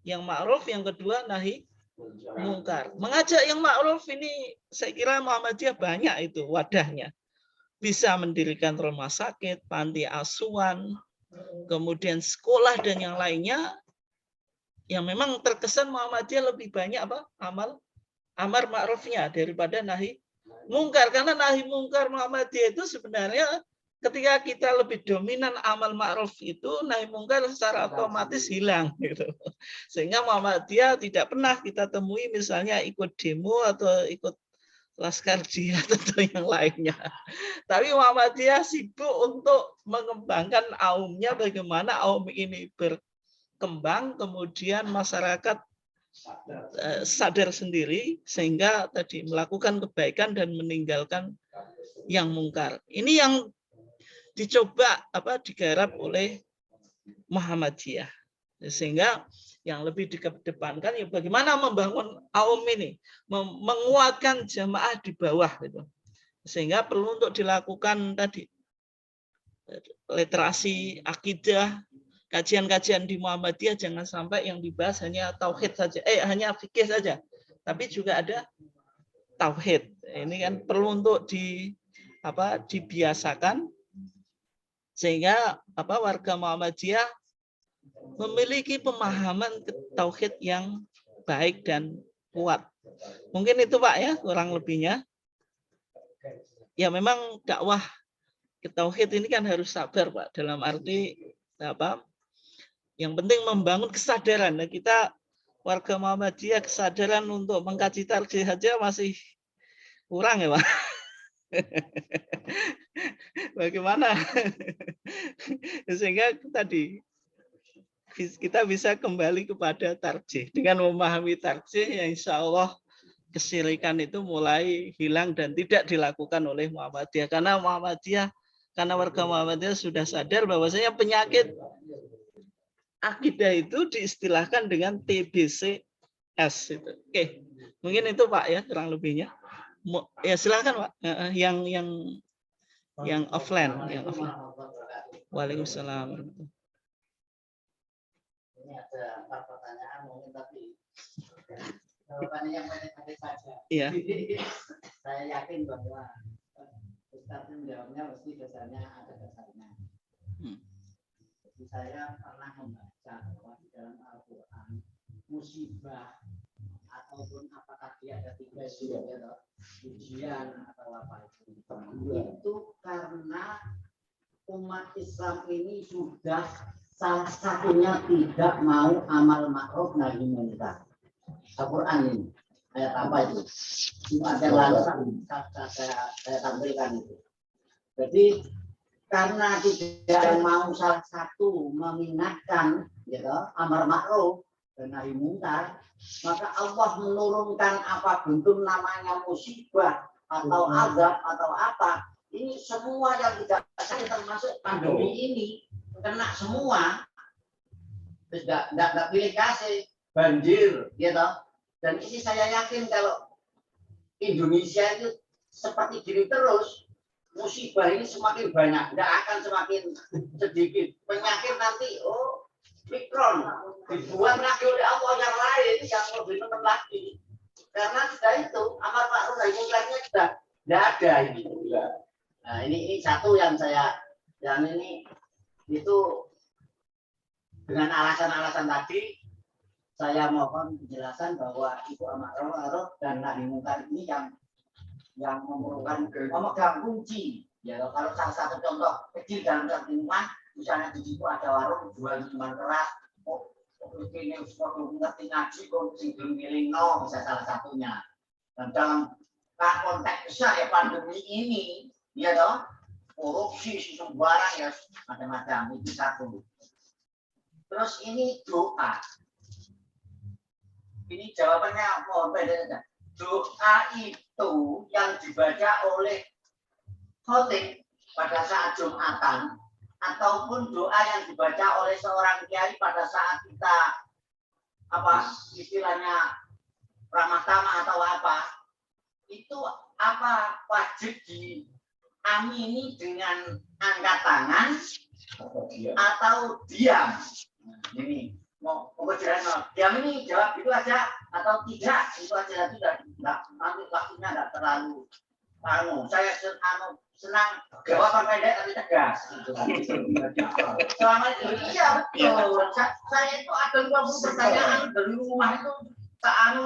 yang ma'ruf, yang kedua nahi mungkar. Mengajak yang ma'ruf ini saya kira Muhammadiyah banyak itu wadahnya. Bisa mendirikan rumah sakit, panti asuhan, kemudian sekolah dan yang lainnya. Yang memang terkesan Muhammadiyah lebih banyak amar ma'rufnya daripada nahi mungkar. Karena nahi mungkar Muhammadiyah itu sebenarnya ketika kita lebih dominan amal ma'ruf itu, nahi mungkar secara otomatis hilang gitu. Sehingga Muhammadiyah tidak pernah kita temui misalnya ikut demo atau ikut laskar jihad atau yang lainnya. Tapi Muhammadiyah sibuk untuk mengembangkan aumnya, bagaimana aum ini berkembang, kemudian masyarakat sadar sendiri sehingga tadi melakukan kebaikan dan meninggalkan yang mungkar. Ini yang dicoba digarap oleh Muhammadiyah. Sehingga yang lebih dikedepankan ya bagaimana membangun aum ini, menguatkan jamaah di bawah gitu. Sehingga perlu untuk dilakukan tadi literasi akidah, kajian-kajian di Muhammadiyah jangan sampai yang dibahas hanya tauhid saja, hanya fikih saja, tapi juga ada tauhid. Ini kan perlu untuk dibiasakan sehingga warga Muhammadiyah memiliki pemahaman tauhid yang baik dan kuat. Mungkin itu Pak ya kurang lebihnya. Ya memang dakwah ke tauhid ini kan harus sabar Pak, dalam arti yang penting membangun kesadaran. Nah, kita warga Muhammadiyah kesadaran untuk mengkaji tarjih saja masih kurang ya Pak. Bagaimana? Sehingga tadi kita bisa kembali kepada tarjih. Dengan memahami tarjih, ya insya Allah kesyirikan itu mulai hilang dan tidak dilakukan oleh Muhammadiyah. Karena warga Muhammadiyah sudah sadar bahwasanya penyakit akidah itu diistilahkan dengan TBCS. Oke, mungkin itu Pak ya kurang lebihnya. Ya silakan Pak. Yang offline, Waalaikumsalam. Ini ada 4 pertanyaan mungkin tapi jawabannya yang pendek-pendek saja. Iya. Saya yakin bahwa Ustaz menjawabnya mesti dasarnya ada dasarnya. Jadi saya pernah membaca bahwa di dalam Al-Quran musibah ataupun apakah dia ada 3 ujian atau apa itu karena umat Islam ini sudah salah satunya tidak mau amal ma'ruf nahi munkar. Al-Quran ini ayat apa itu? Jumat yang lalu saya tampilkan itu. Jadi karena tidak mau salah satu mengingatkan amar ma'ruf dan nahi munkar, maka Allah menurunkan apa bentuk namanya musibah atau azab atau apa. Ini semua yang tidak saya termasuk pandemi ini kena semua. Tidak pilih kasih banjir gitu. Dan ini saya yakin kalau Indonesia itu seperti gini terus, musibah ini semakin banyak, tidak akan semakin sedikit. Penyakit nanti Omikron dibuat lagi oleh Allah yang lain yang lebih tepat lagi. Karena sudah itu amar ma'ruf nahi munkarnya sudah tidak ada ini. Nah ini satu yang ini itu dengan alasan-alasan tadi saya mohon penjelasan bahwa Ibu Amar Ma'ruf dan Nahi Mungkar ini yang memegang kunci. Ya, kalau salah satu contoh kecil dalam lingkungan, misalnya di situ ada warung jual minuman keras, ini ngerti ngaji, bisa salah satunya. Dan dalam konteks besar ya pandemi ini, ya toh, korupsi sembarang ya macam-macam itu satu. Terus ini doa. Ini jawabannya mohon beda. Doa itu yang dibaca oleh khotib pada saat Jumatan ataupun doa yang dibaca oleh seorang kiai pada saat kita istilahnya ramah tamah atau itu wajib diamini dengan angkat tangan atau diam. Ini mau jelaskan diam ini jawab itu aja atau tidak itu aja sudah nanti waktunya tidak terlalu saya senang jawaban pendek tapi tegas. Selama itu iya betul. Saya itu ada 20 pertanyaan dari rumah itu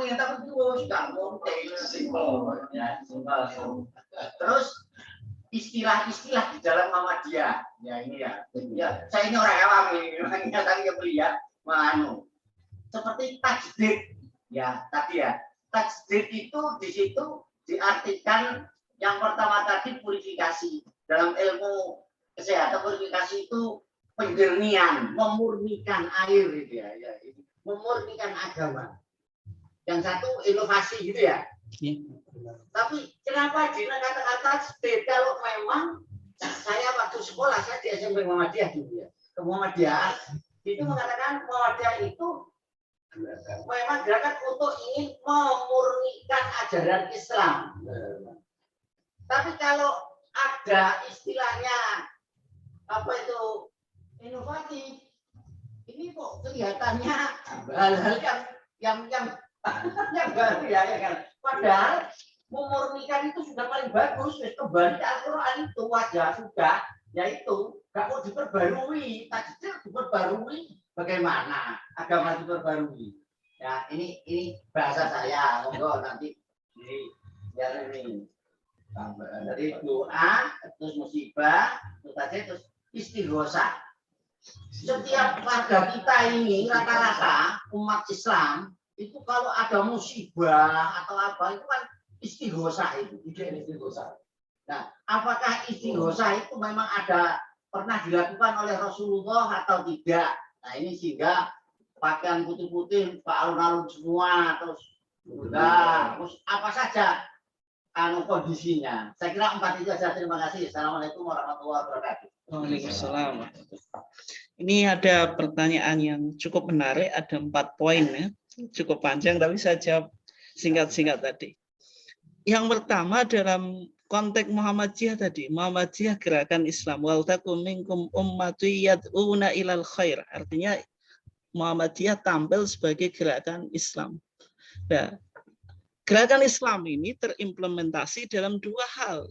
yang tapi itu sudah terus istilah-istilah di dalam Muhammadiyah ya ini ya saya ini orang awam ini tadi yang beliau seperti tajdid ya tadi ya tajdid itu di situ diartikan yang pertama tadi purifikasi dalam ilmu kesehatan. Purifikasi itu penjernihan, memurnikan air gitu ya, memurnikan agama. Yang satu inovasi gitu ya. Tapi kenapa dikatakan tajdid kalau memang saya waktu sekolah saya di SMP Muhammadiyah dulu ya. Ke Muhammadiyah itu mengatakan Muhammadiyah itu memang gerakan untuk ingin memurnikan ajaran Islam. Tapi kalau ada istilahnya inovatif, ini kok kelihatannya hal-hal yang baru ya kan. Padahal memurnikan itu sudah paling bagus. Kembali Al-Quran itu wajah sudah, yaitu nggak mau diperbarui, tajdid diperbarui. Bagaimana agama diperbarui? Ya ini bahasa saya, monggo nanti ini. Dari doa, terus musibah, terus istighosah. Setiap warga kita ini rata-rata umat Islam itu kalau ada musibah atau itu kan istighosah itu, istighosah. Nah, apakah istighosah itu memang pernah dilakukan oleh Rasulullah atau tidak? Nah, ini sehingga pakaian putih-putih, Pak alun-alun semua, terus apa saja kondisinya. Saya kira 4 itu saja. Terima kasih. Assalamualaikum warahmatullahi wabarakatuh. Waalaikumsalam. Ini ada pertanyaan yang cukup menarik. Ada 4 poin ya. Cukup panjang tapi saya jawab singkat-singkat tadi. Yang pertama dalam konteks Muhammadiyah tadi. Muhammadiyah gerakan Islam. Wal takum minkum ummatun yad'una ilal khair. Artinya Muhammadiyah tampil sebagai gerakan Islam. Nah, gerakan Islam ini terimplementasi dalam 2 hal.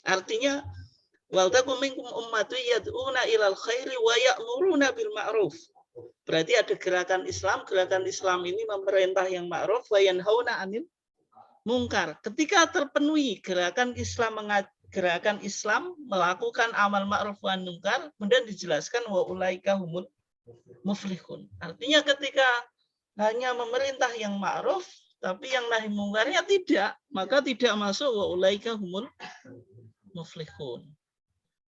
Artinya wal takum minkum ummatun yad'una ilal khairi wa ya'muruna bil ma'ruf. Berarti ada gerakan Islam ini memerintah yang ma'ruf wa yanhauna 'anil munkar. Ketika terpenuhi gerakan Islam melakukan amal ma'ruf wa munkar, kemudian dijelaskan wa ulaika humul muflihun. Artinya ketika hanya memerintah yang ma'ruf tapi yang nahi mungkarnya tidak, maka tidak masuk wa ulaika humul muflihun.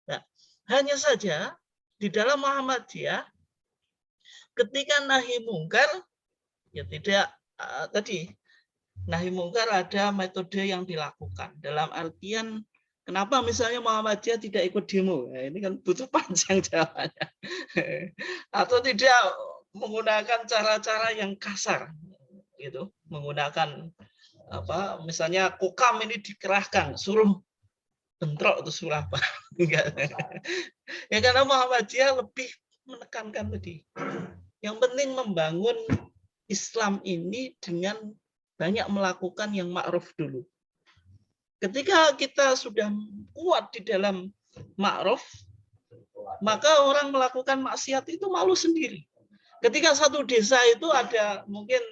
Nah, hanya saja di dalam Muhammadiyah ketika nahi mungkar ya tidak tadi nahi mungkar ada metode yang dilakukan dalam artian kenapa misalnya Muhammadiyah tidak ikut demo? Nah, ini kan butuh panjang jawabannya. Atau tidak menggunakan cara-cara yang kasar gitu, menggunakan misalnya kokam ini dikerahkan suruh bentrok atau suruh apa enggak ya, karena Muhammadiyah lebih menekankan tadi yang penting membangun Islam ini dengan banyak melakukan yang ma'ruf dulu. Ketika kita sudah kuat di dalam ma'ruf, maka orang melakukan maksiat itu malu sendiri. Ketika satu desa itu ada mungkin,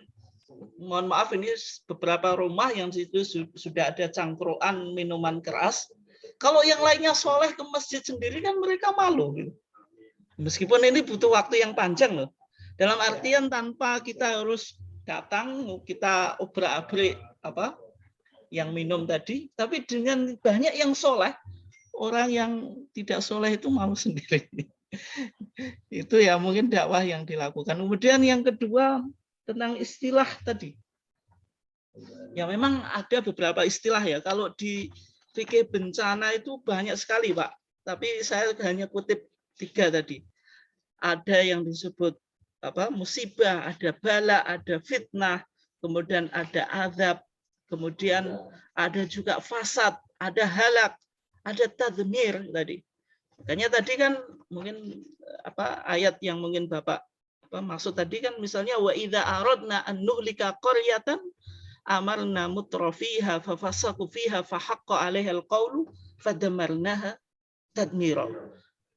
mohon maaf ini beberapa rumah yang situ sudah ada cangkruan minuman keras. Kalau yang lainnya soleh ke masjid sendiri kan mereka malu. Meskipun ini butuh waktu yang panjang loh. Dalam artian tanpa kita harus datang, kita obrak-abrik apa yang minum tadi, tapi dengan banyak yang soleh, orang yang tidak soleh itu malu sendiri. Itu ya mungkin dakwah yang dilakukan. Kemudian yang kedua tentang istilah tadi. Ya memang ada beberapa istilah ya. Kalau di fikih bencana itu banyak sekali Pak. Tapi saya hanya kutip 3 tadi. Ada yang disebut apa musibah, ada bala, ada fitnah, kemudian ada azab, kemudian ada juga fasad, ada halak, ada tadmir tadi. Makanya tadi kan mungkin apa ayat yang mungkin Bapak apa maksud tadi kan misalnya wa idza aradna an nuhlika qaryatan amarna mutrafiha fa fasaqu fiha fa haqqa 'alaiha al-qaulu fadamarnaha tadmira.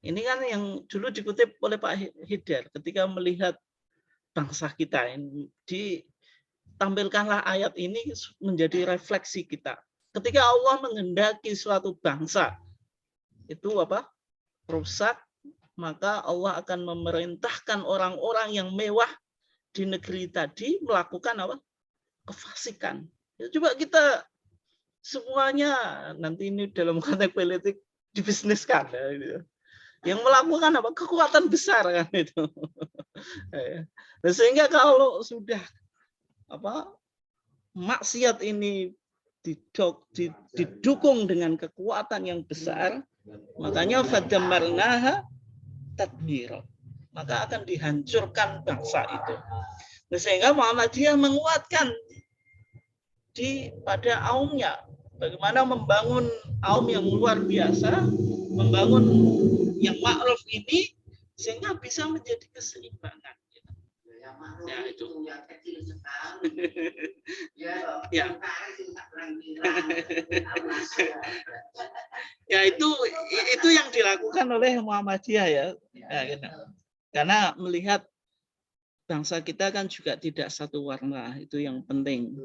Ini kan yang dulu dikutip oleh Pak Hidar ketika melihat bangsa kita ini, ditampilkanlah ayat ini menjadi refleksi kita. Ketika Allah menghendaki suatu bangsa itu apa? Rusak, maka Allah akan memerintahkan orang-orang yang mewah di negeri tadi melakukan apa? Kefasikan. Ya, coba kita semuanya nanti ini dalam konteks politik dibisniskan ya, gitu. Yang melakukan apa? Kekuatan besar kan itu. Nah, sehingga kalau sudah apa maksiat ini didukung dengan kekuatan yang besar, makanya fadamarnaha tadmira, maka akan dihancurkan bangsa itu. Nah, sehingga Muhammadiyah menguatkan pada aumnya bagaimana membangun aum yang luar biasa, membangun yang ma'ruf ini sehingga bisa menjadi keseimbangan. Ya itu. Yang kecil sekali. Ya. Ya itu yang dilakukan oleh Muhammadiyah ya. Ya gitu. Karena melihat bangsa kita kan juga tidak satu warna, itu yang penting.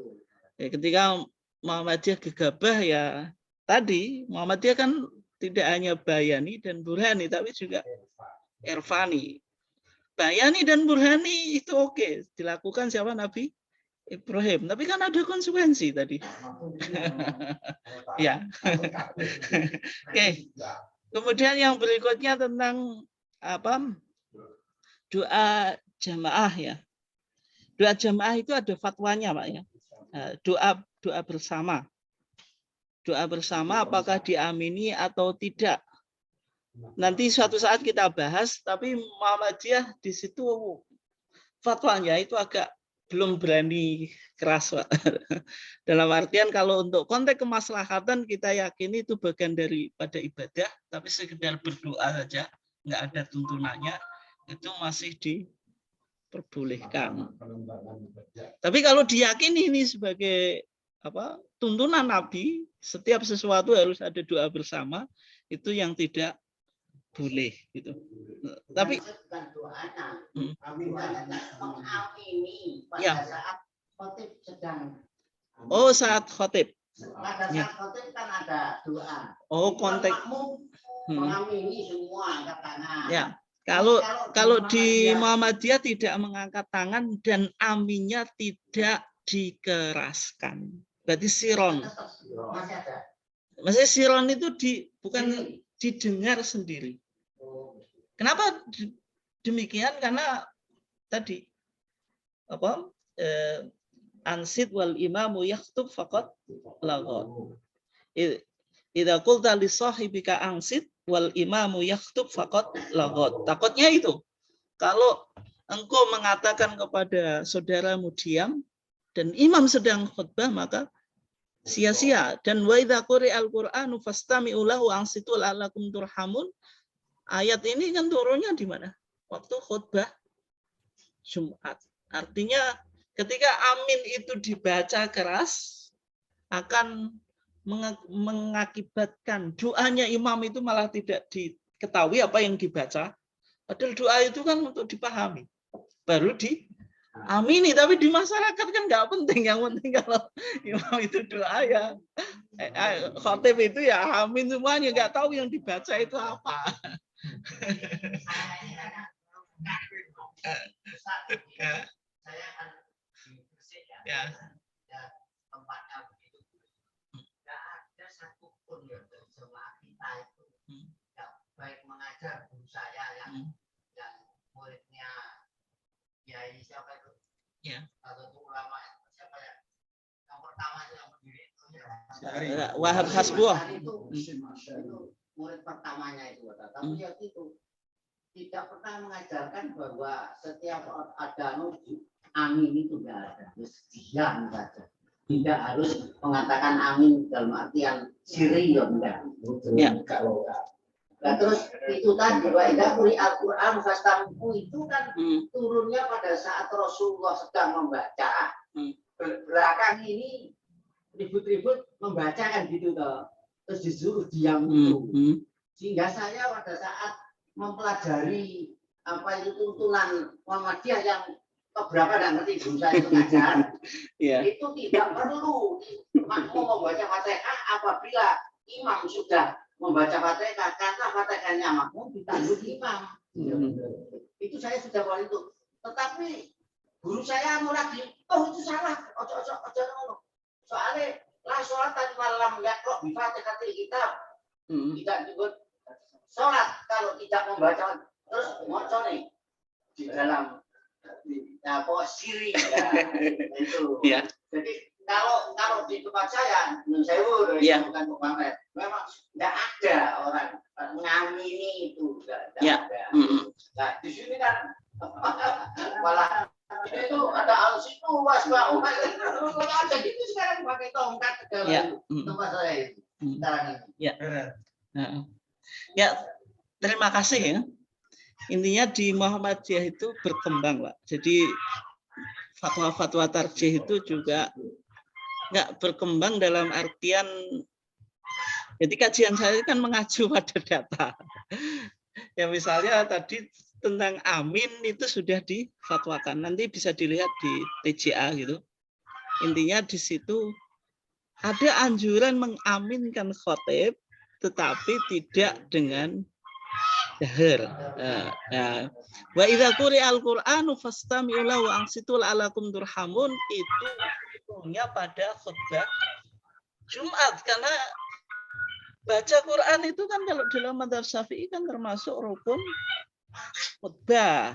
Ya, ketika Muhammadiyah gegabah ya tadi Muhammadiyah kan tidak hanya bayani dan burhani tapi juga irfani. Bayani dan burhani itu oke, dilakukan siapa Nabi Ibrahim. Tapi kan ada konsekuensi tadi. Ya. Oke. Kemudian yang berikutnya tentang apa? Doa jamaah ya. Doa jamaah itu ada fatwanya Pak ya. Doa bersama. Doa bersama apakah diamini atau tidak. Nanti suatu saat kita bahas, tapi Muhammadiyah di situ fatwanya itu agak belum berani keras, Pak. Dalam artian kalau untuk konteks kemaslahatan kita yakini itu bagian daripada ibadah, tapi sekedar berdoa saja, nggak ada tuntunannya, itu masih diperbolehkan. Tapi kalau diyakini ini sebagai apa tuntunan Nabi, setiap sesuatu harus ada doa bersama, itu yang tidak boleh gitu. Tapi bukan doanya, mengamini pada saat khotib sedang. Oh, saat khotib. Pada saat khotib kan ada doa. Oh, konteks mengamini semua angkat tangan. Ya. Kalau di Muhammadiyah tidak mengangkat tangan dan aminnya tidak dikeraskan. Berarti siron. Masih ada. Maksudnya siron itu bukan didengar sendiri. Kenapa demikian? Karena tadi apa? Ansid wal imamu yaktub faqat lagot. Idza qulta li sahibika ansid wal imamu yaktub faqat lagot. Takutnya itu. Kalau engkau mengatakan kepada saudaramu diam dan imam sedang khutbah maka sia-sia. Dan wa idza quri'al qur'anu fastami'u lahu ansitu la'allakum turhamun. Ayat ini kan turunnya di mana? Waktu khutbah Jumat. Artinya ketika amin itu dibaca keras akan mengakibatkan doanya imam itu malah tidak diketahui apa yang dibaca. Padahal doa itu kan untuk dipahami, baru diamini. Tapi di masyarakat kan nggak penting. Yang penting kalau imam itu doa ya, khotib itu ya amin semuanya, nggak tahu yang dibaca itu apa. Saya kan Ya. Tempatnya begitu, nggak ada satupun yang dari jemaah kita itu yang baik mengajar guru saya yang muridnya Kiai siapa itu, atau itu ulama siapa ya, yang pertama itu yang berdiri itu ya Wahab Hasbuh itu murid pertamanya itu, tapi ya itu tidak pernah mengajarkan bahwa setiap ada amin itu enggak ada, diam saja. Tidak harus mengatakan amin dalam artian siri ya enggak. Ya. Nah, terus itu tadi wa idza quri al-Qur'an fastami'u itu kan turunnya pada saat Rasulullah sedang membaca. Belakang ini ribut-ribut membaca kan gitu toh. Terus disuruh diam itu. Sehingga saya pada saat mempelajari apa itu tuntunan Muhammadiyah yang beberapa tidak ngerti guru saya itu ngajar, itu tidak perlu makmum membaca Fatihah apabila imam sudah membaca Fatihah, karena Fatihahnya makmum ditanggung imam. Itu saya sudah mulai itu. Tetapi guru saya mau lagi, oh itu salah, ojo. Soalnya la sholatan malam yaqra bi Fatihatil kitab. Tidak disebut sholat kalau tidak membaca, terus maca nih di dalam siri ya, itu. Ya. Jadi kalau di tempat saya, bukan pamer, memang tidak ada orang mengamini itu, tidak ada. Nah di sini kan malah itu ada al-situ wasba'u, ada gitu sekarang pakai tongkat ke dalam tempat saya itu. Sekarang ini. Ya, terima kasih ya. Intinya di Muhammadiyah itu berkembang, Pak. Jadi fatwa-fatwa tarjih itu juga nggak berkembang dalam artian, jadi kajian saya kan mengacu pada data. Ya misalnya tadi tentang amin itu sudah difatwakan, nanti bisa dilihat di TJA gitu. Intinya di situ ada anjuran mengaminkan khotib, tetapi tidak dengan dahar. Wa idza quri'al Qur'anu fastami'u lahu wa ansitu la'allakum turhamun, itu punya pada khutbah Jumat, karena baca Quran itu kan kalau dalam mazhab Syafi'i kan termasuk rukun khutbah.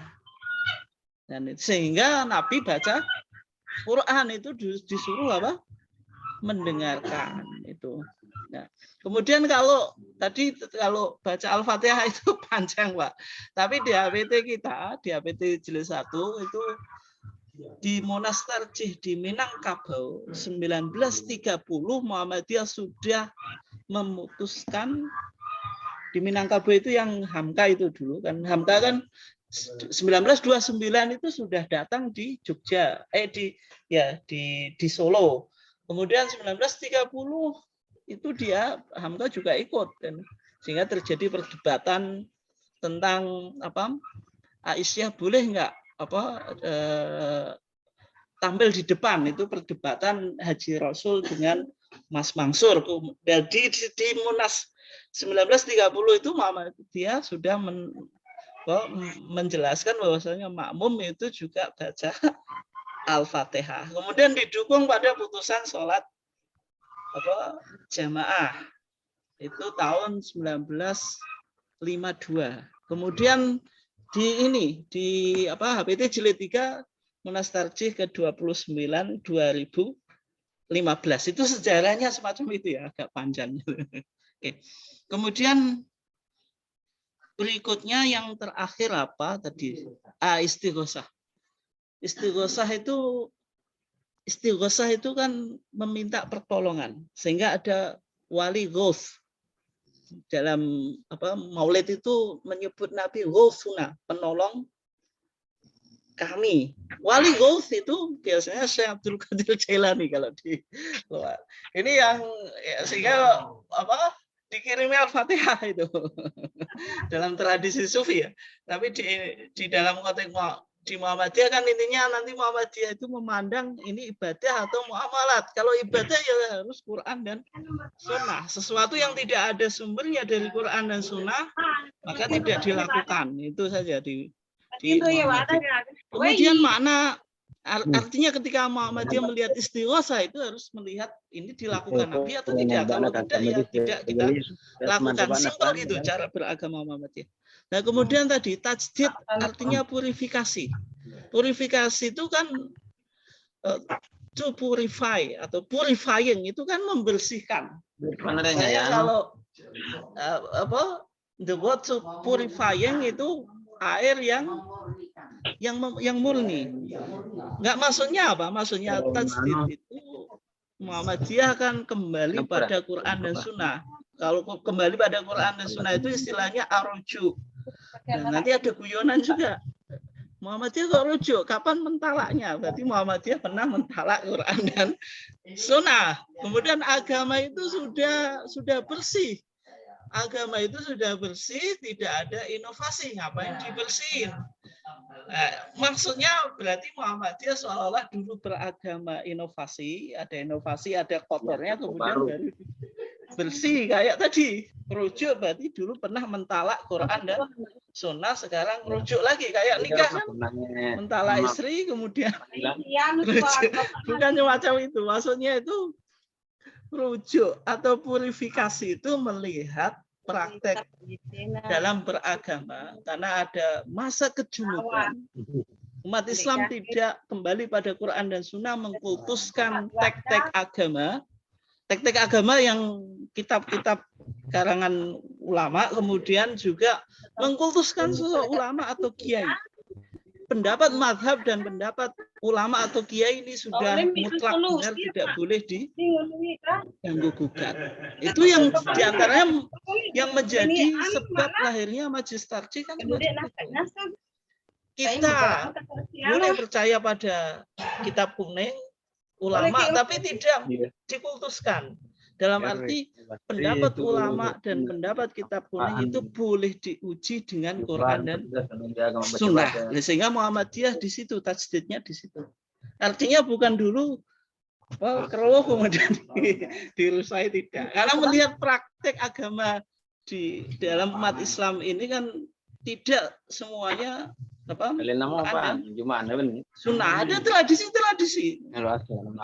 Dan sehingga Nabi baca Quran itu disuruh apa? Mendengarkan itu. Nah, kemudian kalau tadi kalau baca Al-Fatihah itu panjang, Pak. Tapi di HPT kita, di HPT jilid 1 itu di Monas Tarjih di Minangkabau 1930 Muhammadiyah sudah memutuskan di Minangkabau itu yang Hamka itu dulu kan. Hamka kan 1929 itu sudah datang di Jogja, di Solo. Kemudian 1930 itu dia Hamka juga ikut, dan sehingga terjadi perdebatan tentang apa, Aisyah boleh nggak tampil di depan, itu perdebatan Haji Rasul dengan Mas Mansur. Jadi di Munas 1930 itu Muhammadiyah sudah menjelaskan bahwasanya makmum itu juga baca Al-Fatihah. Kemudian didukung pada putusan sholat jamaah itu tahun 1952. Kemudian di HPT jilid 3 Monas Tarjih ke-29 2015 itu sejarahnya semacam itu ya, agak panjang. Oke. Kemudian berikutnya yang terakhir apa tadi? Istighosah. Istighosah itu kan meminta pertolongan, sehingga ada wali ghaus. Dalam Maulid itu menyebut Nabi Ghausuna, penolong kami. Wali Ghaus itu biasanya Syekh Abdul Qadir Jailani kalau di luar. Ini yang sehingga apa dikirimi Al-Fatihah itu dalam tradisi Sufi ya. Tapi di dalam konteks di Muhammadiyah kan intinya nanti Muhammadiyah itu memandang ini ibadah atau muamalat. Kalau ibadah ya harus Quran dan Sunnah. Sesuatu yang tidak ada sumbernya dari Quran dan Sunnah maka tidak dilakukan. Itu saja di Muhammadiyah. Kemudian makna artinya ketika Muhammadiyah melihat istighosa itu harus melihat ini dilakukan Nabi atau tidak. Kalau tidak ya tidak kita lakukan. Simpel gitu cara beragama Muhammadiyah. Nah kemudian tadi tajdid artinya purifikasi. Purifikasi itu kan to purify atau purifying itu kan membersihkan. Makanya kalau the word to purifying itu air yang murni. Enggak maksudnya apa? Maksudnya tajdid itu Muhammadiyah akan kembali pada Quran dan Sunnah. Kalau kembali pada Quran dan Sunnah itu istilahnya arujuk. Dan nanti ada guyonan juga. Muhammadiyah kok rujuk? Kapan mentalaknya? Berarti Muhammadiyah pernah mentalak Quran dan Sunnah. Kemudian agama itu sudah bersih. Agama itu sudah bersih, tidak ada inovasi. Ngapain dibersihin? Maksudnya berarti Muhammadiyah seolah-olah dulu beragama inovasi, ada kotornya, kemudian baru bersih kayak tadi. Rujuk berarti dulu pernah mentalak Quran dan Sunnah, sekarang rujuk lagi kayak nikah kan, mentalak istri kemudian rujuk. Bukan semacam itu, maksudnya itu rujuk atau purifikasi itu melihat praktek dalam beragama karena ada masa kejumukan. Umat Islam tidak kembali pada Quran dan Sunnah, mengkultuskan tek-tek agama yang kitab-kitab karangan ulama, kemudian juga mengkultuskan sosok ulama atau kiai. Pendapat madhab dan pendapat ulama atau kiai ini sudah mutlak benar, tidak boleh diganggu gugat. Itu yang diantaranya yang menjadi sebab lahirnya Majelis Tarjih kan. Kita boleh percaya pada kitab kuning ulama, tapi tidak dikultuskan. Dalam arti pendapat ulama dan pendapat kitab kuning itu boleh diuji dengan Quran dan Sunnah. Sehingga Muhammadiyah di situ, tajdidnya di situ. Artinya bukan dulu keruh kemudian dirusai, tidak. Karena melihat praktek agama di dalam umat Islam ini kan tidak semuanya Sunnah, ada tradisi-tradisi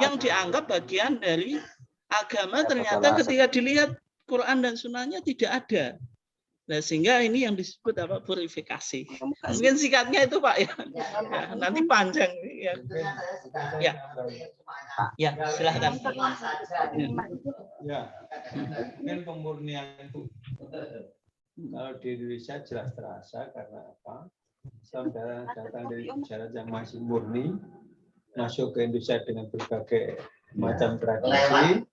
yang dianggap bagian dari agama, ternyata ketika dilihat Quran dan Sunnahnya tidak ada. Nah, sehingga ini yang disebut apa? Purifikasi. Mungkin sikatnya itu Pak ya. Nanti panjang ya. Ya, silahkan. Ya, mungkin pemurnian itu kalau di Indonesia jelas terasa karena apa? Saudara datang dari masyarakat yang masih murni, masuk ke Indonesia dengan berbagai macam tradisi.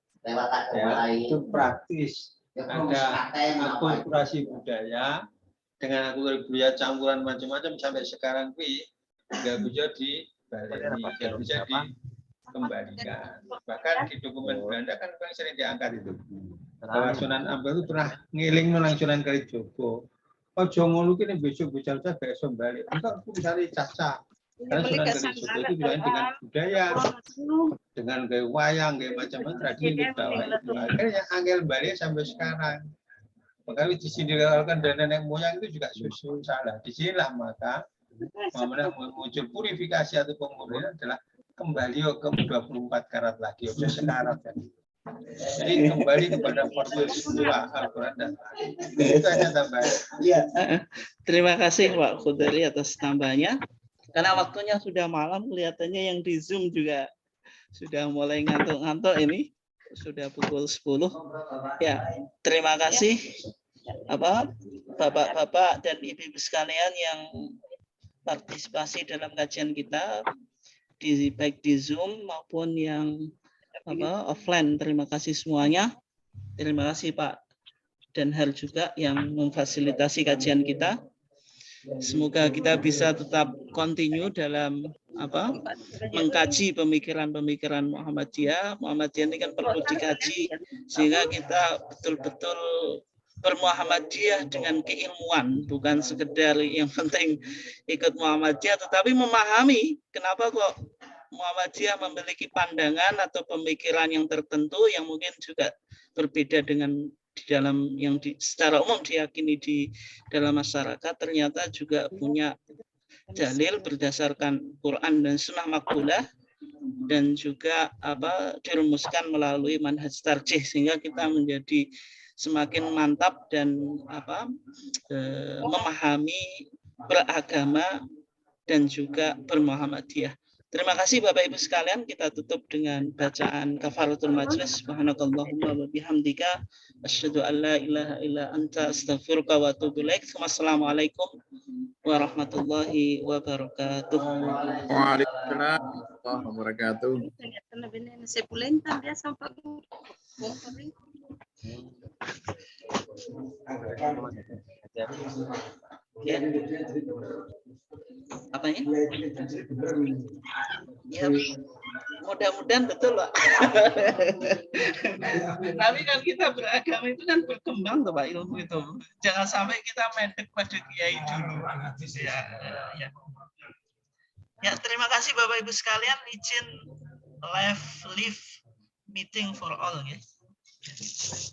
Ya, itu praktis, ada akulturasi budaya dengan akulturasi budaya campuran macam-macam sampai sekarang nggak bisa dibaleni, nggak bisa dikembalikan. Bahkan di dokumen Belanda kan paling sering diangkat itu bahwa Sunan Ampel itu pernah ngiling nang Sunan Kalijogo. Ojo ngono ki besok bocah-bocah besok balik. Enggak aku cari caca. Karena Sunan Kalijogo itu juga dengan budaya, dengan gaya wayang, gaya macam-macam tradisi dibawa itu. Akhirnya angel balik sampai sekarang. Makanya di sini dilakukan dari nenek moyang itu juga susu salah. Di sinilah maka muncul purifikasi atau pemurnian adalah kembali ke 24 karat lagi, sudah sekarat kan. Jadi kembali kepada formil semula Al-Quran dan itu hanya tambahan. Ya, terima kasih Pak Khudari atas tambahnya. Karena waktunya sudah malam, kelihatannya yang di Zoom juga sudah mulai ngantuk-ngantuk ini. Sudah pukul 10. Ya, terima kasih Bapak-bapak dan Ibu-ibu sekalian yang partisipasi dalam kajian kita baik di Zoom maupun yang offline. Terima kasih semuanya. Terima kasih Pak Danhar juga yang memfasilitasi kajian kita. Semoga kita bisa tetap continue dalam mengkaji pemikiran-pemikiran Muhammadiyah. Muhammadiyah ini kan perlu dikaji sehingga kita betul-betul bermuhammadiyah dengan keilmuan, bukan sekedar yang penting ikut Muhammadiyah, tetapi memahami kenapa kok Muhammadiyah memiliki pandangan atau pemikiran yang tertentu yang mungkin juga berbeda dengan di dalam yang secara umum diyakini di dalam masyarakat, ternyata juga punya dalil berdasarkan Quran dan Sunnah Maqbulah, dan juga dirumuskan melalui manhaj tarjih, sehingga kita menjadi semakin mantap dan memahami beragama dan juga bermuhammadiyah. Terima kasih Bapak Ibu sekalian. Kita tutup dengan bacaan kafaratul majlis. Subhanakallahumma wa bihamdika asyhadu an la ilaha illa anta astaghfiruka wa atubu ilaik. Wassalamualaikum warahmatullahi wabarakatuh. Waalaikumsalam warahmatullahi wabarakatuh. Ya. Apanya? Ya, mudah-mudahan betul, Pak. Tapi kan kita beragama itu kan berkembang tuh Pak, ilmu itu. Jangan sampai kita mendek pada kiai dulu. Ya, terima kasih Bapak Ibu sekalian, izin live meeting for all ya.